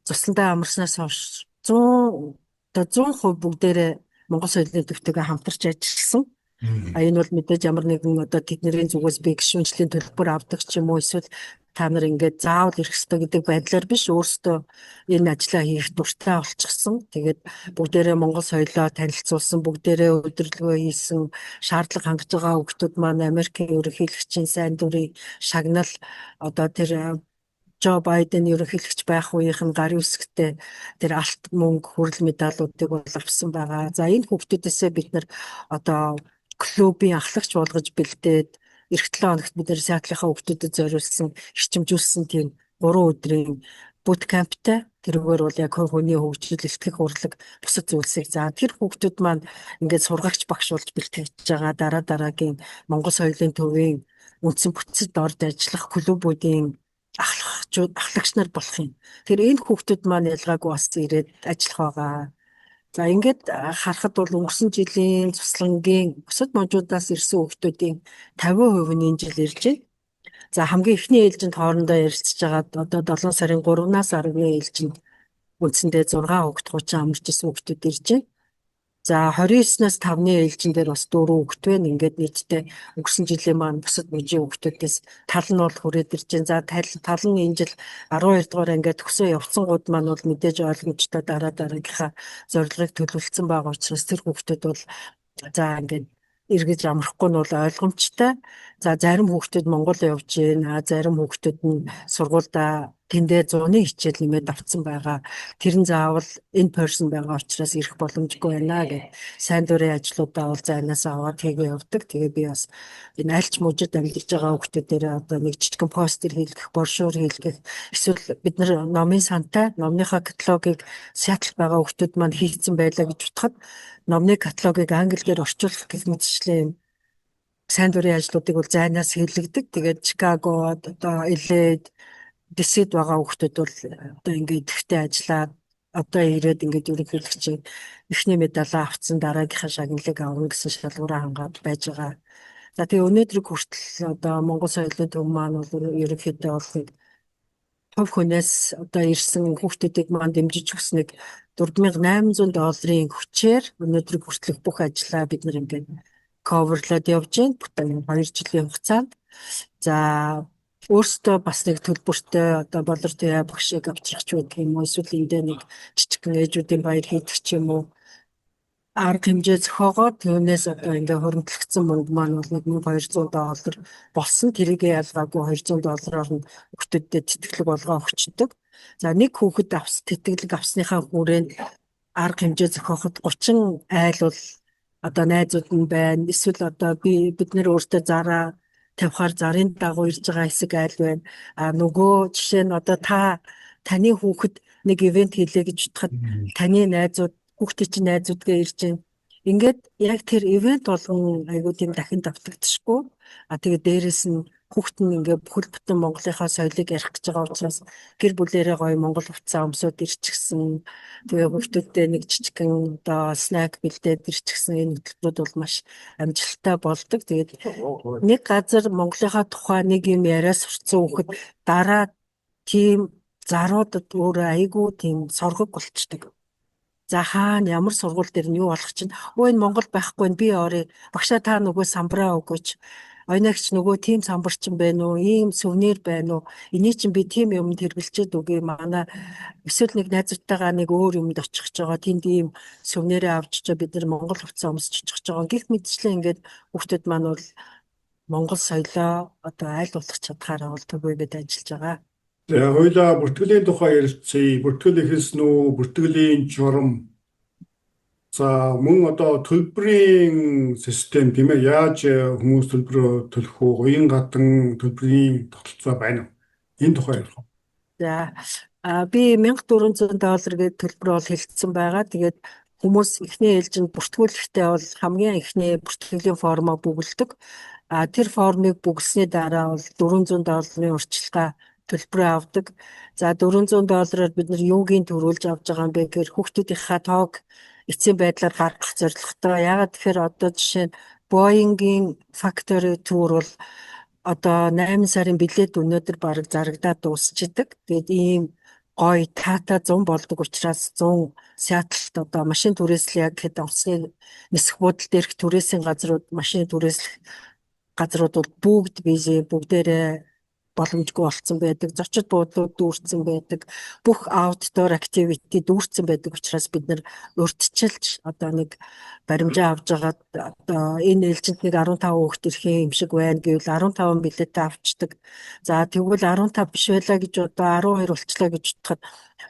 цусландаа амарснаас хойш 100% бүгдээрээ Монгол соёлын төвтэйгээ хамтарч ажилласан. Энэ бол мэдээж ямар нэгэн одоо тэдний зүгээс би гишүүнчлийн төлбөр авдаг ч юм уу эсвэл та нар ингээд заавал ирэх ёстой гэдэг байдлаар биш өөрсдөө энэ ажлаа хийх дуртай болчихсон. Тэгээд бүгдээрээ Монгол соёлоо танилцуулсан, бүгдээрээ удирдлагоо хийсэн, шаардлага хангаж байгаа хүүхдүүд маань Америкийн ерөнхийлөгчийн сайн дурын шагнал одоо тэр Жо Байден ерөнхийлөгч байх үеийнх нь гарын үсгтээ тэр алт мөнгө хүрэл медалуудыг бол авсан байгаа. За энэ хүүхдүүдээсээ бид нар одоо клубын ахлагч болгож бэлдээд эх 7 хоногт бид нэр Сиэтлийнхаа хүүхдүүдэд зориулсан эрчимжүүлсэн тийм 3 өдрийн бууткамптай тэрүүгээр бол яг хүний хөгжил, элтгэх урлаг бусад зүйлсийг тэр хүүхдүүд маань ингээд сургагч багш болж бэлтгэж байгаа дараагийн Монгол соёлын төвийн үндсэн бүтцэд орж ажиллах клубүүдийн ахлагч нар болох юм. Тэр энэ хүүхдүүд маань ялгаагүй бас ирээд ажиллах байгаа. За ингээд харахад бол өнгөрсөн жилийн цуслангийн бусад мужуудаас ирсэн хүүхдүүдийн 50% нь энэ жил ирж байна. За хамгийн эхний ээлжинд хоорондоо ярилцж байгаа одоо 7 сарын 3-наас 10-ны ээлжинд үндсэндээ 6 хүүхд 30 амарч ирсэн хүүхдүүд ирж байна. За 29-наас 5-ны ээлжин дээр бас 4 хүүхд байна. Ингээд нийтдээ өнгөрсөн жилийн маань бусад мужийн хүүхдүүдээс тал нь бол хүрээд ирж байна. За тал нь энэ жил 12 дугаар ангид төгсөө явцсангууд маань бол мэдээж ойлгомжтой дараагийнхаа зорилгыг төлөвлөсөн байгаа учраас тэр хүүхдүүд бол ингээд эргэж амрахгүй нь бол ойлгомжтой. За зарим хүүхдүүд Монгол явж байна. Зарим хүүхдүүд нь сургуульдаа тэндээ 100-ны хичээл нэмээд авсан байгаа. Тэр нь заавал in person байгаа учраас ирэх боломжгүй байна гэх сайн дурын ажлуудаа бол зайнаас аваад хийгээ явдаг. Тэгээ би бас энэ альч мужид амьдарч байгаа хүүхдүүдээр одоо нэг жижигхэн постэр хийлгэх, брошюр хийлгэх эсвэл бид нар номын сантай номныхаа каталогийг Сиэтл байгаа хүүхдүүд маань хийгдсэн байлаа гэж утгад номны каталогийг англиэр орчуулах гэх мэтчлэн сайн дурын ажлуудыг бол зайнаас хийлгдэг. Тэгээд Чикаго одоо LA дэсэд байгаа хүүхдүүд бол одоо ингээд ихтэй ажиллаад одоо ирээд ингээд ерөнхийлөгчийн эхний медалаа авцсан дараагийнхаа шагналыг авах гэсэн шалгуураа хангаад байж байгаа. За тэгээ өнөөдрийг хүртэл одоо Монгол соёлын төв маань бол ерөнхийдөө бол хувь хүнээс одоо ирсэн хүүхдүүдийг маань дэмжиж өгснэг $4,800 хүчээр өнөөдрийг хүртэлх бүх ажлаа бид нар ингээд коверлоод явж байна. Бүтэн 2 жилийн хугацаанд. За өөртөө бас нэг төлбөртэй одоо болор туяа багшийг авчрах ч байдаг юм уу эсвэл эндээ нэг жижигхэн ээжүүдийн баяр хийдэг ч юм уу арга хэмжээ зохиогоод түүнээс одоо ингээ хөрөнгөлөгдсөн мөнгө маань бол $1,200 болсон. Тэрийг ялгаагүй $200-оор нь хүүхдүүдэд тэтгэлэг болгоо өгчдөг. За нэг хүүхэд тэтгэлэг авсныхаа хүрээнд арга хэмжээ зохиоход 30 айл бол одоо найзууд нь байна. Эсвэл одоо бид нэр өөртөө зараа тавихаар зарын дагуу ирж байгаа хэсэг айл байна. Нөгөө жишээ нь одоо таны хүүхэд нэг ивент хийлээ гэж бодоход таны найзууд хүүхдийн чинь найзуудгаа ирж байна. Ингээд яг тэр ивент болгон айгуу тийм дахин давтагдчихгүй. Тэгээд дээрэс нь хүүхэд нь ингээд бүхэл бүтэн Монголынхаа соёлыг ярих гэж байгаа учраас гэр бүлэрээ гоё Монгол хувцас өмсөд ирчихсэн. Тэгээ хүүхдүүдтэй нэг жижигхэн одоо снэк бэлдээд ирчихсэн энэ хөтөлбөрүүд бол маш амжилттай болдог. Тэгээд нэг газар Монголынхаа тухай нэг юм яриа сурцсан хүүхэд дараа тийм заруудад өөрөө айгүй тийм соргог болчдөг. За хаана ямар сургууль дээр нь юу болох чинь өө энэ Монгол байхгүй би орё. Багшаа та нөгөө самбараа өгөөч. Ойногч нөгөө тийм самбарчин байна уу? Ийм сүвнэр байна уу? Эний чинь би тийм юмд хэрэглэчихэд үгүй манай эсвэл нэг найзуудтайгаа нэг өөр юмд очих гэж байгаа. Тэнд ийм сүвнэрээ авч чаа бид нар Монгол хувцас өмсөж очих гэж байгаа. Гэх мэтчлэн ингээд хүүхдүүд маань бол Монгол соёлоо одоо айл болох чадхаараа бол түгээгээд ажиллаж байгаа. За хоёлаа бүртгэлийн тухай ярилцъя. Бүртгэл эхэлсэн үү? Бүртгэлийн журам. За мөн одоо төлбөрийн систем тийм ээ яаж хүмүүс төлбөрөө төлөх үү? Уян гадан төлбөрийн тогтолцоо байна уу? Энэ тухай ярих. За би $1400 гээд төлбөр бол хэлсэн байгаа. Тэгээд хүмүүс эхний ээлжинд бүртгүүлэхдээ бол хамгийн эхний бүртгэлийн формоо бүгэлдэг. Тэр формыг бүгэлсний дараа бол $400 урьдчилгаа төлбөрөө авдаг. За $400-аар бид нар юугийн төрүүлж авч байгаа юм бэ гэхээр хүүхдүүдийнхээ тоог эцсийн байдлаар гаргах зорилготой. Яагаад тэгэхээр одоо жишээ нь Boeing-ийн factory tour бол одоо 8 сарын билет өнөөдөр бараг зарагдаад дуусчихдаг. Тэгээд ийм гоё тата 100 болдог учраас 100 Сиэтлд одоо машин түрээслэх яг хэд онцны нисэх буудлын дээрх түрээсийн газрууд машин түрээслэх газрууд бол бүгдээрээ боломжгүй болцсон байдаг. Зочид буудлууд дүүрсэн байдаг. Бүх аутдор activity дүүрсэн байдаг учраас бид нар урьдчилж одоо нэг баримжаа авж байгаад одоо энэ ээлжинд нэг 15 хүүхэд ирэх юм шиг байна гэвэл 15 билетээ авчдаг. За тэгвэл 15 биш байлаа гэж одоо 12 болчлаа гэж бодоход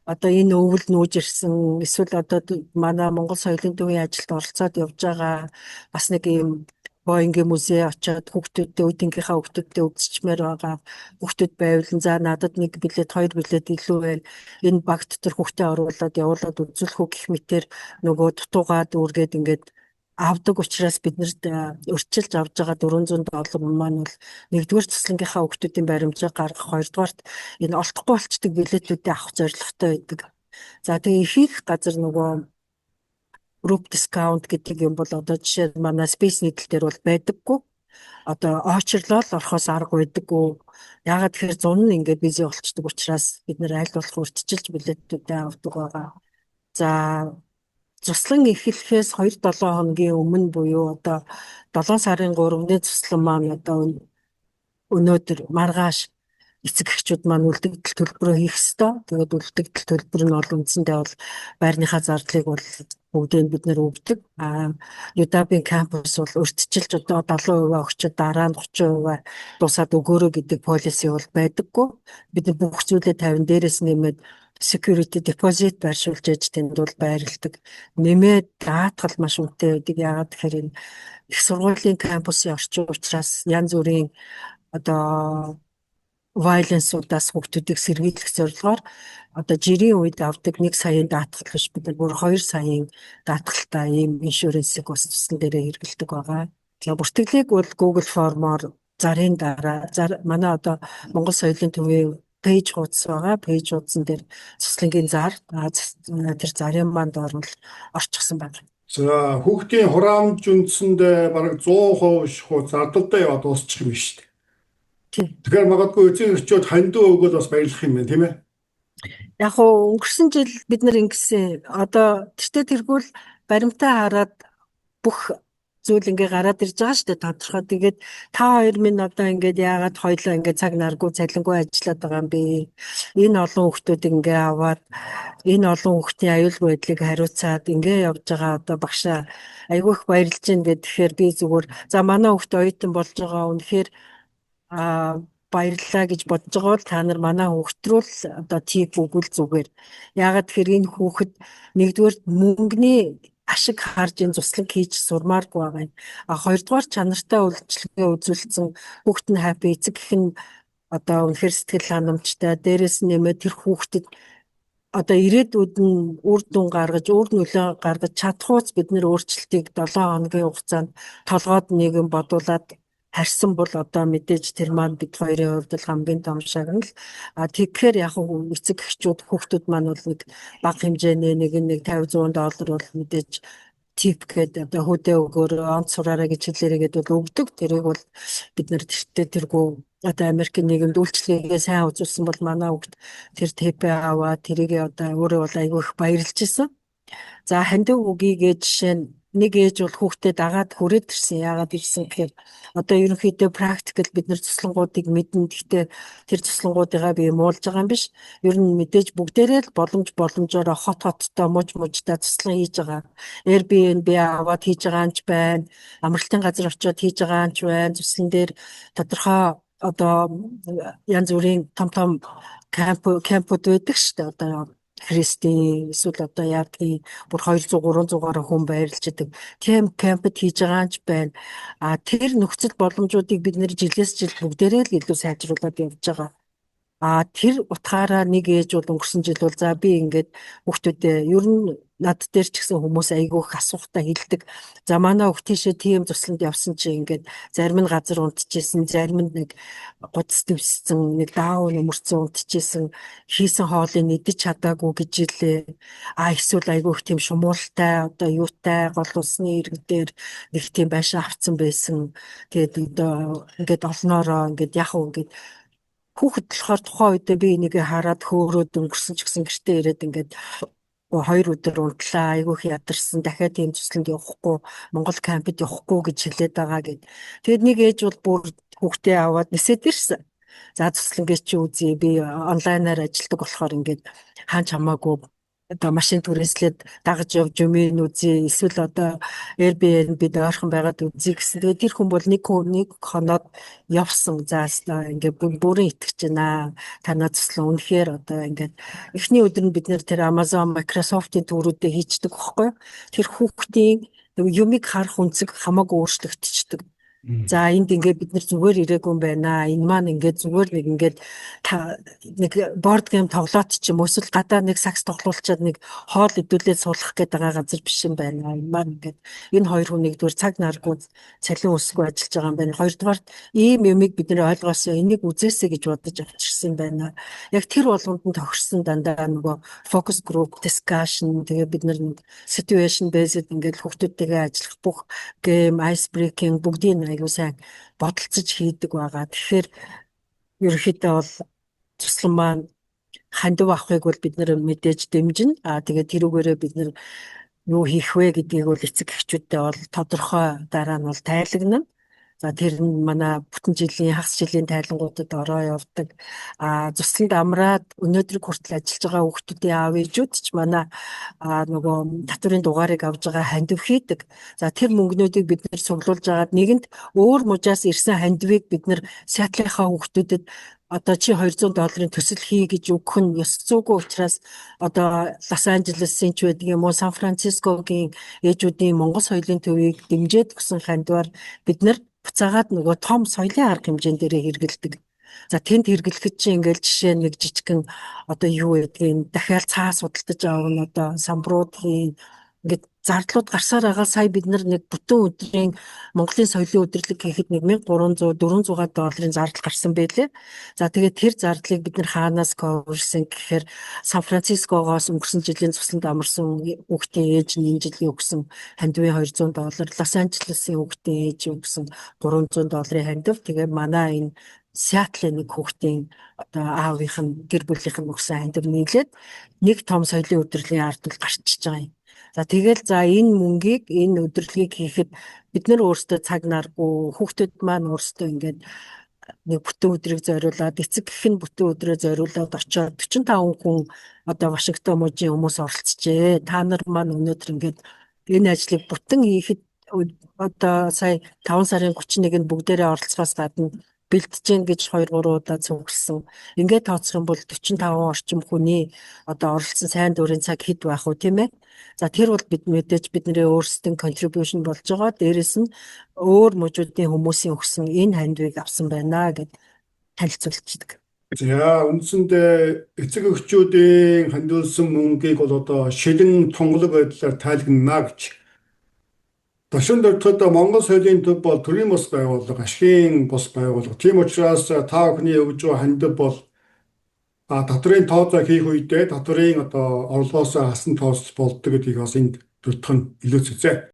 одоо энэ өвөл нүүж ирсэн эсвэл одоо манай Монгол соёлын төвийн ажилд оролцоод явж байгаа бас нэг юм Боингийн музей очиод хүүхдүүдтэй үеийнхээ хүүхдүүдтэй үзчихмээр байгаа. Хүүхдүүд байвал за надад нэг билет, 2 билет илүү байл. Энэ баг дотор хүүхдээ оруулаад явуулаад үзүүлэх үү гэх мэтэр нөгөө дутуугаа дүүргээд ингээд авдаг учраас биднэрт өрчилж авж байгаа $400 маань бол нэгдүгээр цэцлэнгийнхаа хүүхдүүдийн баримжаа гаргах, хоёрдугаарт энэ олдохгүй болчдөг билетүүдээ авах зорилготой байдаг. За тэгээ их газар нөгөө group discount гэдэг юм бол одоо жишээ нь манай Space Needle дээр бол байдаггүй. Одоо очрлол орохоос арга байдаггүй. Яагаад тэгэхээр зун нь ингээд бизи болчдөг учраас бид нэр аль болох урьдчилж билетүүдээ авдаг байгаа. За цуслан эхлэхээс 2-7 хоногийн өмнө буюу одоо 7 сарын 3-ны цуслан маань одоо өнөөдөр маргааш эцэг эхчүүд маань үлдэгдэл төлбөрөө хийх ёстой. Тэгээд үлдэгдэл төлбөр нь бол үндсэндээ бол байрныхаа зардлыг бол бүгдийг бид нэр өгдөг. UW-ийн кампус бол урьдчилж одоо 70% өгчөд дараа нь 30% дуусаад өгөөрэй гэдэг полиси бол байдаггүй. Бид бүх зүйлээ 50 дээрээс нэмээд security deposit байршуулж ээж тэнд бол байрладаг. Нэмээд даатгал маш үнэтэй байдаг. Яагаад тэгэхээр энэ их сургуулийн кампусын орчин учраас янз бүрийн одоо violence-удаас хүүхдүүдийг сэргийлэх зорилгоор одоо жирийн үед авдаг 1 саяын даатгал биш бид нар бүр 2 саяын даатгалтай ийм иншүренсийг бас туслан дээрээ хэрэглэдэг байгаа. За бүртгэлийг бол Google формоор зарын дараа манай одоо Монгол соёлын төвийн пэйж хуудас байгаа. Пэйж хуудсан дээр цуслангийн зар тэр зарын манд орвол орчихсон байна. За хүүхдийн хураамж үндсэндээ бараг 100% шахуу зардалтай яваад дуусчих юм шүү дээ. Тэгэхээр магадгүй эцэг эхчүүд хандуу өгөөд бас баярлах юм байна тийм ээ. Яг хөө өнгөрсөн жил бид нар ингэсэн одоо тэргүүл баримтаа хараад бүх зүйл ингээ гараад ирж байгаа шүү дээ тодорхой. Тэгээд та хоёр минь одоо ингээд яагаад хоёлоо ингээ цаг наргүй цалингүй ажиллаад байгаа юм бэ? Энэ олон хүүхдүүдийг ингээ аваад энэ олон хүүхдийн аюулгүй байдлыг хариуцаад ингээ явж байгаа одоо багшаа айгүй их баярлж байна гэхээр би зүгээр за манай хүүхд оюутан болж байгаа үнэхээр баярлалаа гэж бодож байгаа бол та нар манай хүүхд рүү л одоо тип өгвөл зүгээр. Яагаад тэгэхээр энэ хүүхэд нэгдүгээр мөнгөний ашиг харж энэ туслаг хийж сурмааргүй байгаа юм. Хоёрдугаар чанартай үйлчлэгээ үзүүлсэн хүүхэд нь happy, эцэг гэх нь одоо үнэхээр сэтгэл ханамжтай, дээрээс нь нэмээд тэр хүүхдэд одоо ирээдүйд нь үр дүн гаргаж, үр нөлөө гаргаж чадхууц бид нэр өөрчлөлтийг 7 хоногийн хугацаанд толгойд нэгэн бодуулаад харьсан бол одоо мэдээж тэр маань бид хоёрын хувьд л хамгийн том шагнал. Тэгэхээр яг эцэг эхчүүд хүүхдүүд маань бол нэг бага хэмжээний нэг $50-100 бол мэдээж тип гэдэг одоо хөдөө өгөөр онц сураарай гэж хэлээрээ гэдэг бол өгдөг. Тэрийг бол бид нар тэргүй одоо Америкийн нийгэмд үйлчлэгээ сайн үзүүлсэн бол манай хүүхд тэр типээ аваад тэрийг одоо өөрөө бол айгүй их баярлж исэн. За хандив үгийгээ жишээ нь нэг ээж бол хүүхдээ дагаад хүрээд ирсэн. Яагаад ирсэн гэхээр одоо ерөнхийдөө практикэл бид нар туслангуудыг мэднэ. Гэхдээ тэр туслангуудыгаа би муулж байгаа юм биш. Ер нь мэдээж бүгдээрээ л боломжоор хоттой мужтай туслан хийж байгаа. Airbnb аваад хийж байгаа анч байна. Амралтын газар очиод хийж байгаа анч байна. Туслан дээр тодорхой одоо янз бүрийн том кампууд байдаг шүү дээ. Одоо Христийн эсвэл одоо яадгийн бүр 200-300-аар хүн байрлаж идэг кампд хийж байгаа анч байна. Тэр нөхцөл боломжуудыг бид нэр жилээс жил бүгдээрээ л илүү сайжруулад явж байгаа. Тэр утгаараа нэг ээж бол өнгөрсөн жил бол за би ингээд хүүхдүүдээ ер нь над дээр ч гэсэн хүмүүс айгүй их асуухтаа хэлдэг. За манай хүүхд тийшээ тийм тусланд явсан чи ингээд зарим нь газар унтчихсэн, зарим нь нэг гудас дэвссэн, нэг даав өмөрцөн унтчихсэн, хийсэн хоолыг идэж чадаагүй гэж илээ. Эсвэл айгүй их тийм шумуултай, одоо юутай гол усны иргэнээр нэг тийм байшаа авцсан байсан. Тэгээд одоо ингээд олноороо ингээд яг ингээд хүүхэд болохоор тухайн үедээ би энийг хараад хөөрөөд өнгөрсөн ч гэсэн гэртээ ирээд ингээд 2 өдөр унтлаа, айгүй их ядарсан, дахиад тийм тусланд явахгүй, Монгол кампд явахгүй гэж хэлээд байгаа гэд. Тэгээд нэг ээж бол бүр хүүхдээ аваад нисээд ирсэн. За туслангээ чи үзье, би онлайнаар ажилладаг болохоор ингээд хаач хамаагүй одоо машин түрээслээд дагаж явж юмын үзье, эсвэл одоо Airbnb-д ойрхон байгаад үзье гэсэн. Тэгээд тэр хүн бол нэг хоноод явсан. За ингээд бүрэн итгэж байна. Танаа туслан үнэхээр одоо ингээд эхний өдөр нь бид нэр тэр Amazon, Microsoft-ийн төрүүдээ хийчдэг байхгүй. Тэр хүүхдийн юмыг харах үнцэг хамаагүй өөрчлөгдчихдөг. За энд ингээд бид нар зүгээр ирээгүй юм байна. Энэ маань ингээд зүгээр нэг борд гейм тоглоод ч юм уу эсвэл гадаа нэг сакс тоглуулчаад нэг хоол идүүлээд суулгах гээд байгаа газар биш юм байна. Энэ маань ингээд энэ хоёр хүн нэгдүгээр цаг наргүй цалин өсгөө ажиллаж байгаа юм байна. Хоёрдугаар ийм юмыг бид нэр ойлгоосоо энийг үзээсэй гэж бодож авчирсан байна. Яг тэр болгонд нь тохирсон дандаа нөгөө focus group discussion тэгээ бид нар situation based ингээд хүүхдүүдтэйгээ ажиллах бүх game ice breaking бүгдийг аюу сайн бодолцож хийдэг байгаа. Тэгэхээр ерөнхийдөө бол туслан маань хандив авахыг бол бид нэр мэдээж дэмжинэ. Тэгээд тэрүүгээрээ бид нэр юу хийх вэ гэдгийг бол эцэг эхчүүдтэй бол тодорхой дараа нь бол тайлагнана. За тэр нь манай бүтэн жилийн хагас жилийн тайлангуудад ороо явдаг. Тусланд амраад өнөөдрийг хүртэл ажиллаж байгаа хүүхдүүдийн аав ээжүүд ч манай нөгөө татврын дугаарыг авж байгаа хандив хийдэг. За тэр мөнгнүүдийг бид нэр цуглуулж агаад нэгэнд өөр мужаас ирсэн хандивыг бид нэр Сиэтлийнхаа хүүхдүүдэд одоо чи $200 төсөл хий гэж өгөх нь ёс зүйгүй учраас одоо Лос Анжелесийн ч байдаг юм уу Сан Францискогийн ээжүүдийн Монгол соёлын төвийг дэмжиж өгсөн хандиваар бид нэр буцаагаад нөгөө том соёлын арга хэмжээнд дээрээ хэрэгэлдэг. За тэнд хэрэглэхэд чи ингээл жишээ нэг жижигхэн одоо юу гэдгийг дахиад цаа судалдаж аавна одоо самбруудын ингээд зардлууд гарсаар байгаа. Сая бид нар нэг бүтэн өдрийн Монголын соёлын өдрлөг хийхэд $1,300-400 зардал гарсан байлээ. За тэгээд тэр зардлыг бид нар хаанаас coverсэн гэхээр Сан Францискогоос өнгөрсөн жилийн тусланд амарсан хүүхдийн ээж нь энэ жилийн өгсөн хандивын $200, Лос Анжелесийн хүүхдийн ээж өгсөн $300 хандив. Тэгээд манай энэ Сиэтлийн нэг хүүхдийн одоо аавынх нь гэр бүлийнх нь өгсөн хандив нийлээд нэг том соёлын өдрлийн ард гарчиж байгаа юм. За тэгэл энэ мөнгийг энэ өдрлөгийг хийхэд бид нар өөрсдөө цаг наргүй хүүхдүүд маань өөрсдөө ингээд нэг бүтэн өдрийг зориулаад эцэг гэх нь бүтэн өдрөө зориулаад очиод 45 хүн одоо Вашингтон мужийн хүмүүс оролцжээ. Та нар маань өнөөдөр ингээд энэ ажлыг бүтэн хийхэд одоо сая 5 сарын 31-нд бүгдээрээ оролцохоос гадна бэлдэж гин гэж 2-3 удаа цугласан. Ингээд тооцох юм бол 45 орчим хүний одоо оролцсон сайн дурын цаг хэд байх вэ, тийм ээ? За тэр бол мэдээж бидний өөрсдийн contribution болж байгаа. Дээрээс нь өөр мужуудын хүмүүсийн өгсөн энэ хандвыг авсан байна гэд танилцуулчихдаг. За үндсэндээ эцэг эхчүүдийн хандуулсан мөнгийг бол одоо шилэн тунгалаг байдлаар тайлгнана гэж. Дашин дөртөд Монгол соёлын төв бол төрийн бус байгууллага, ашгийн бус байгууллага. Тийм учраас та бүхний өгж байгаа хандив бол татврын тооцоо хийх үедээ татврын одоо орлогоос хасан тооцол болдог гэдгийг бас энд дурдах нь илүүцгэжээ.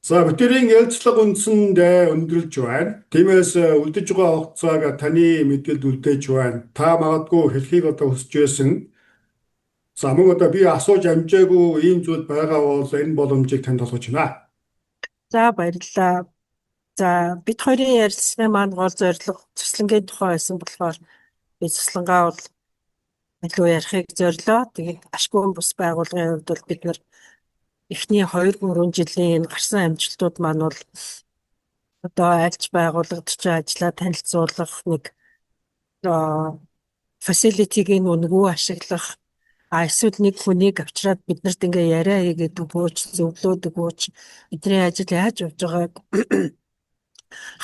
За бидний ярилцлага үндсэнд өндөрлж байна. Тиймээс үлдэж байгаа хугацааг таны мэдээлд үлдээж байна. Та магадгүй хэлхийг одоо хүсэж байсан. За мөн одоо би асууж амжаагүй ийм зүйл байгаа бол энэ боломжийг танд олгож байна. За баярлалаа. За бид хоёрын ярилцлагын маань гол зорилго цэцлэнгийн тухай байсан болохоор би цэцлэнгаа бол илүү ярихыг зорилоо. Тэгээд ашгүй бус байгууллагын хувьд бол бид нар эхний 2-3 жилийн гарсан амжилтууд маань бол одоо альж байгууллагад ч ажиллаа танилцуулах нэг facility-г нүгүү ашиглах эсвэл нэг хүнийг авчираад биднэрт ингээ яриа хийгээд өгөөч, зөвлөөд өгөөч, бидний ажил яаж явж байгааг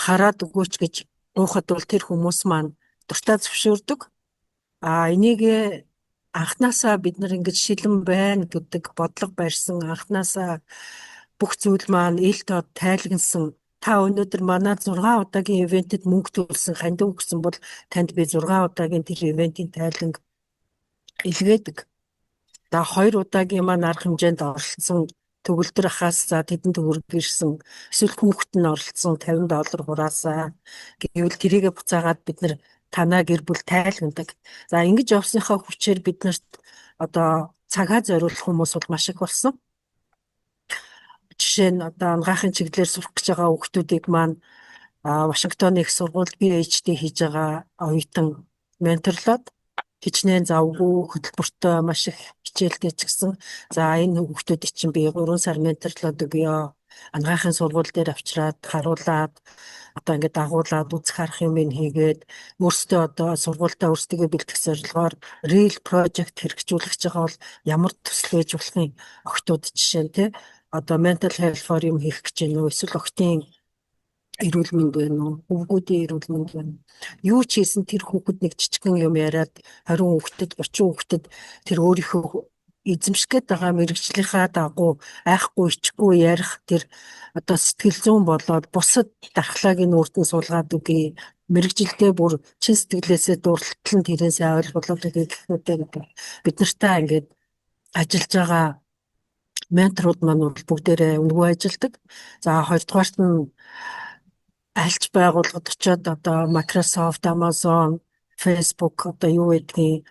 хараад өгөөч гэж уухад бол тэр хүмүүс маань дуртай зөвшөөрдөг. Энийг анхнаасаа бид нар ингэж шилэн байна гэдэг бодлого барьсан, анхнаасаа бүх зүйл маань ил тод тайлгнсан. Та өнөөдөр манай 6 удаагийн ивентэд мөнгө төлсөн хандив өгсөн бол танд би 6 удаагийн тэр ивентийн тайланг илгээдэг. За 2 удаагийн маань арга хэмжээнд оролцсон төгөлдөр ахаас за тэдэнд төгрөг ирсэн, эсвэл хүүхэд нь оролцсон $50 хураасаа гэвэл тэрийгэ буцаагаад бид нар танаа гэр бүл тайлгнадаг. За ингэж явсныхаа хүчээр биднэрт одоо цагаа зориулах хүмүүс бол маш их болсон. Жишээ нь одоо ангаахын чиглэлээр сурах гэж байгаа хүүхдүүдийг маань Вашингтоны их сургуульд PhD хийж байгаа оюутан менторлоод хичнээн завгүй хөтөлбөртөө маш их хичээлтэй ч гэсэн за энэ хүүхдүүдийг чинь би 3 сар менторлоод өгье. Ангаахын сургууль дээр авчираад харуулад одоо ингээд дагуулад үзэх харах юм хийгээд өөрсдөө одоо сургуультаа өөрсдөө бэлтгэх зорилгоор real project хэрэгжүүлэх гэж байгаа бол ямар төсөл байж болохын охтууд жишээ нь тий одоо mental health forum хийх гэж байна уу эсвэл охтын эрүүл мэнд байна уу хүүхдүүдийн эрүүл мэнд байна юу ч хийсэн тэр хүүхэд нэг жижигхэн юм яриад 20 хүүхдэд 30 хүүхдэд тэр өөрийнхөө эзэмших гээд байгаа мэрэгжлийнхаа дагуу айхгүй ичгүй ярих тэр одоо сэтгэл зүйн болоод бусад дархлаагийн үрдэн суулгаад үгүй мэрэгжилдээ бүр чин сэтгэлээсээ дурлалтан тэрнээсээ ойлгуулах гэхүүтэй бид нартай ингээд ажиллаж байгаа менторууд маань бол бүгдээрээ өнгөө ажилдаг. За хоёрдугаарт нь альч байгууллагад очиод одоо Microsoft, Amazon, Facebook одоо юу гэдгийг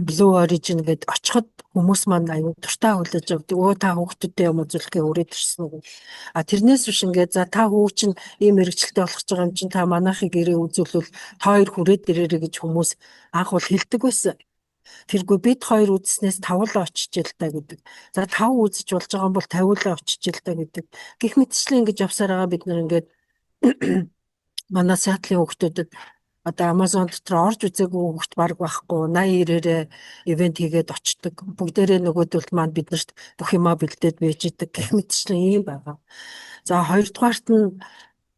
Blue Origin гэдээ очиход хүмүүс маань аюу дуртай хүлээж авдаг. Өө та хүүхдүүдтэй юм үзүүлэхээ өрөөд ирсэн үү. Тэрнээс биш ингээд за та хүү чинь ийм мэрэгчлэлтэй болох байгаа юм чинь та манайхыг ирээ үзүүлвэл хоёр хүрээд ирээрэй гэж хүмүүс анх бол хэлдэг байсан. Тэргүй бид хоёр үзснээс тавлаа очиж л та гэдэг. За 5 үзэж болж байгаа юм бол 50-лаа очиж л та гэдэг. Гэх мэтчлэн ингэж явсаар байгаа бид нар ингээд манай Сиэтлын хүүхдүүдэд одоо Amazon дотор орж үзээгүй хүүхд баг байхгүй 80-90-ээрээ ивент хийгээд очдог. Бүгдээрээ нөгөөдөлд маань биднэрт бүх юмаа бэлдээд байж идэг. Гэх мэтчлэн ийм байгаа. За хоёрдугаарт нь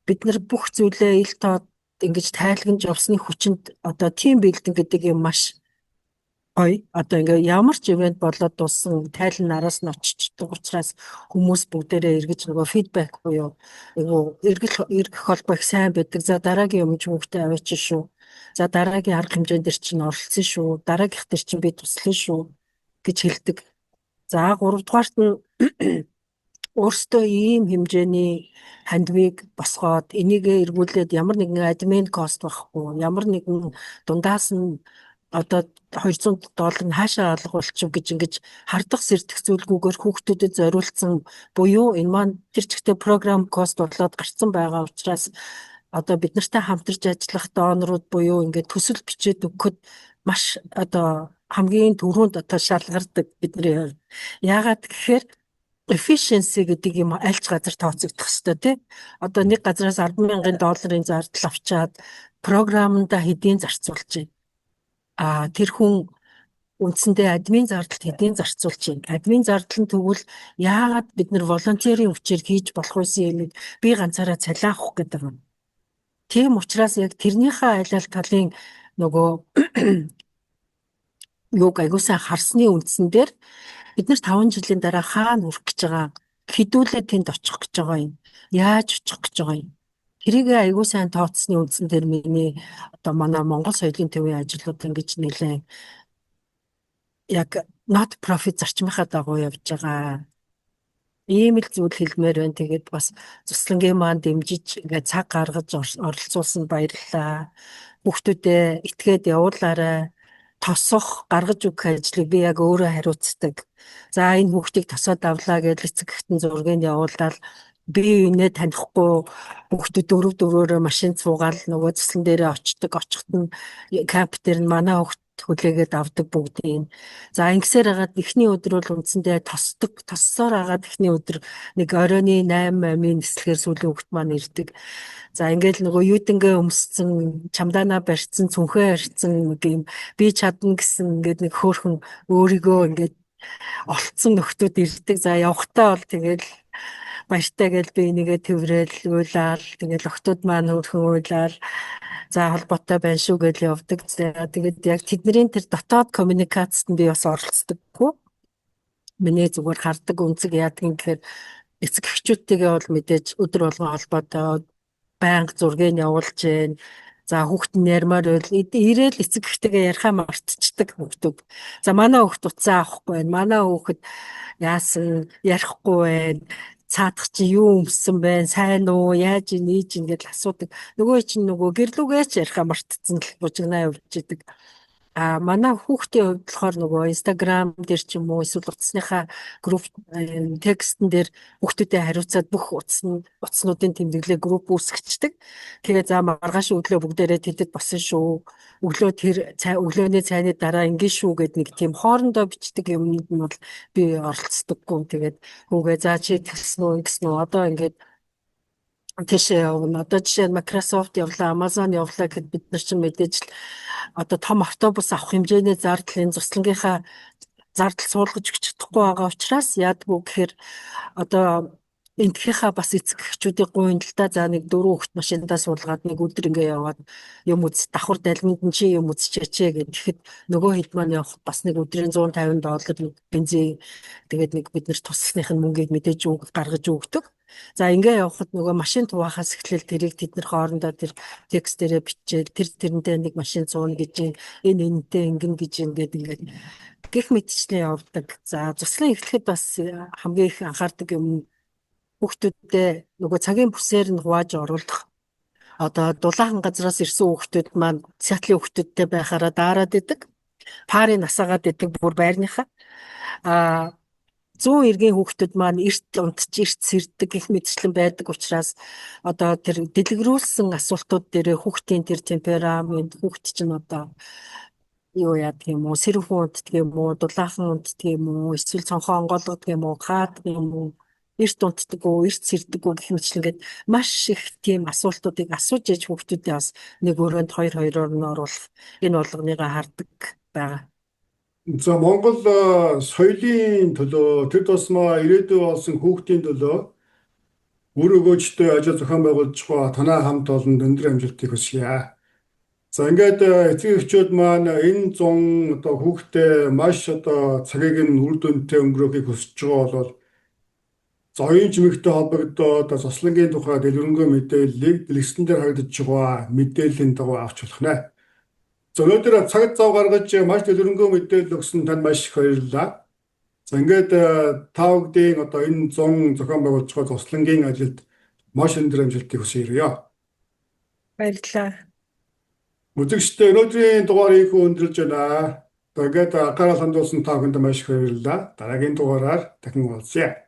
бид нар бүх зүйлээ ил тод ингэж тайлгнаж явсны хүчинд одоо team building гэдэг юм маш гоё. Одоо ингээ ямар ч ивент болоод дууссан тайлан нараас нь очичдаг учраас хүмүүс бүгдээрээ эргэж нөгөө фидбек буюу эргэх холбоо их сайн байдаг. За дараагийн юм ч хүүхдээ аваач шүү. За дараагийн арга хэмжээнд дэр чинь оролцсон шүү. Дараагийнх дэр чинь би туслана шүү гэж хэлдэг. За 3-дугаарт нь өөртөө ийм хэмжээний хандвыг босгоод энийг эргүүлээд ямар нэгэн админ кост байхгүй, ямар нэгэн дундаас нь одоо $200 нь хаашаа олгуулчих гэж ингэж хардах сэрдэх зүйлгүйгээр хүүхдүүдэд зориулсан буюу энэ маань тэр чигтээ програм кост болоод гарцсан байгаа учраас одоо бид нартай хамтарч ажиллах донорууд буюу ингээд төсөл бичээд өгөхөд маш одоо хамгийн түрүүнд одоо шалгардаг бидний хувьд. Яагаад гэхээр efficiency гэдэг юм аль ч газар тооцогдох ёстой тий. Одоо нэг газраас 10,000 долларын зардал авчаад программда хэдийн зарцуулж байна. Тэр хүн үндсэндээ админ зардалд хэдийн зарцуулж байна. Админ зардал нь тэгвэл яагаад бид нар волонтерийн хүчээр хийж болох байсан юм би ганцаараа цалиах гэдэг юм. Тийм учраас яг тэрнийхээ айл талын нөгөө юуг аягуулсан харсны үндсэн дээр бид нар 5 жилийн дараа хаана хүрэх гэж байгаа, хэдүүлээ тэнд очих гэж байгаа юм, яаж очих гэж байгаа юм. Тэрийг аягүй сайн тооцсны үндсэн дээр миний одоо манай Монгол соёлын төвийн ажлууд ингэж нэлээд яг not profit зарчмынхаа дагуу явж байгаа. Ийм л зүйл хэлмээр байна. Тэгээд бас Цуслангийн маань дэмжиж ингээд цаг гаргаж оролцуулсан баярлалаа. Хүүхдүүдээ итгээд явуулаарай. Тосох, гаргаж өгөх ажлыг би яг өөрөө хариуцдаг. За энэ хүүхдийг тосоод авлаа гэж эцэг эхтэн зургийг явуулаад би инээ танихгүй хүүхдүүд дөрөв машин цуугаал нөгөө цэслэн дээрээ очдог. Очихт нь камп дээр нь манай хүүхд хүлээгээд авдаг бүгдийг. За ингэсээр хагаад эхний өдөр бол үндсэндээ тоссоор хагаад эхний өдөр нэг оройны 8-8-ийн нислэгээр сүүлийн хүүхд маань ирдэг. За ингээл нөгөө юудэнгээ өмссөн, чамдаанаа барьцсан, цүнхээ харьцсан нэг юм би чадна гэсэн ингээд нэг хөөхөн өөрийгөө ингээд олцсон нөхдүүд ирдэг. За явахтаа бол тэгэл баяртай гэж би энийгээ тэрвээл уйлаал тэгэл охтууд маань хөөхөн уйлаал за холбоотой байна шүү гэж явдаг. Тэгээд яг тэдний тэр дотоод коммуникацид би бас оролцдоггүй. Миний зүгээр хардаг үнцэг яадаг гэхээр эцэг эхчүүдтэйгээ бол мэдээж өдөр болгон холбоотой байнга зургийг явуулж гэн. За хүүхд нь ярмаар байл ирээл эцэг эхтэйгээ ярихаа мартчихдаг хүүхдүүд. За манай хүүхд утсаа авахгүй байна. Манай хүүхд яасан ярихгүй байна. Цаадах чи юу өмссөн байна? Сайн уу? Яаж нээж ингэж асуудаг. Нөгөө чинь нөгөө гэрлүүгээ ч ярихаа мартцсан л бужигнаа явж идэг. Манай хүүхдийн хувьд болохоор нөгөө Instagram дээр ч юм уу эсвэл утасныхаа групп текстэн дээр хүүхдүүдэд хариуцаад бүх утаснуудын тэмдэглээ групп үүсгэждэг. Тэгээ за маргааш өглөө бүгдээрээ тэдэд босон шүү. Өглөөний цайны дараа ингэ шүү гэд нэг тийм хоорондоо бичдэг юмд нь бол би оролцдоггүй. Тэгээд хүүгээ за чи тэгсэн үү гэсэн үү одоо ингээд тийшээ явна. Одоо жишээ нь Microsoft явлаа, Amazon явлаа гэхэд бид нар чинь мэдээж одоо том автобус авах хэмжээний зардлын Цуслангийнхаа зардал суулгаж өгч чадахгүй байгаа учраас яадгүй гэхээр одоо энтхийнхаа бас эцэг эхчүүдийн гуйнд л да за нэг 4 хүүхд машиндаа суулгаад нэг өдөр ингээ яваад юм үз давхар далминд нь чи юм үзчихээ гэхэд нөгөө хэд маань явах бас нэг өдрийн $150 нэг бензин тэгээд нэг бид нар туслахных нь мөнгийг мэдээж гаргаж өгдөг. За ингээ явхад нөгөө машин туваахаас эхлээл тэрийг тэд нар хоорондоо тэр текст дээрээ бичээд тэрнтэй нэг машин цууна гэж энэ энэтэй ингэн гэж ингээд гэх мэтчлэн явдаг. За Цуслан эхлэхэд бас хамгийн их анхаардаг юм хүүхдүүдтэй нөгөө цагийн бүсээр нь хувааж оруулах. Одоо дулаахан газраас ирсэн хүүхдүүд маань Сиатлын хүүхдүүдтэй байхаараа даарад идэг. Пари насаагаад идэг бүр байрныхаа. 100 эргийн хүүхдүүд маань эрт унтж эрт сэрдэг гэх мэтчлэн байдаг учраас одоо тэр дэлгэрүүлсэн асуултууд дээр хүүхдийн тэр темперамент хүүхд чинь одоо юу яадаг юм уу сэрүүн унтдаг юм уу дулаахан унтдаг юм уу эсвэл цонхоо онгойлгодог юм уу хаадаг юм уу эрт унтдаг уу эрт сэрдэг үү гэх мэтчлэн маш их тийм асуултуудыг асууж яж хүүхдүүдээ бас нэг өрөөнд 2-2-оор нь оруулах энэ болгоныгаа хардаг байгаа. За Монгол соёлын төлөө тэр тусмаа ирээдүй болсон хүүхдийн төлөө үр өгөөжтэй ажил зохион байгуулж байгаа танай хамт олон өндөр амжилтыг хүсье. За ингээд эцэг эхчүүд маань энэ 100 одоо хүүхдээ маш одоо цагийг нь үр дүнтэй өнгөрөөхийг хүсэж байгаа бол за оюун чимэгтэй холбогдоод Цуслангийн тухай дэлгэрэнгүй мэдээллийг дэлгэцэн дээр харагдаж байгаа мэдээллийн дагуу авч болох нэ. За өнөөдөр цаг зав гаргаж маш дэлгэрэнгүй мэдээлэл өгсөн танд маш их баярлалаа. За ингээд та бүдгийн одоо энэ 100 зохион байгуулж байгаа Цуслангийн ажилд маш өндөр амжилтыг хүсье. Баярлалаа. Үзэгчдээ өнөөдрийн дугаарыг өндөрлж байна. Тэгээд анхаарал хандуулсан та бүхэнд маш их баярлалаа. Дараагийн дугаараар дахин уулзъя.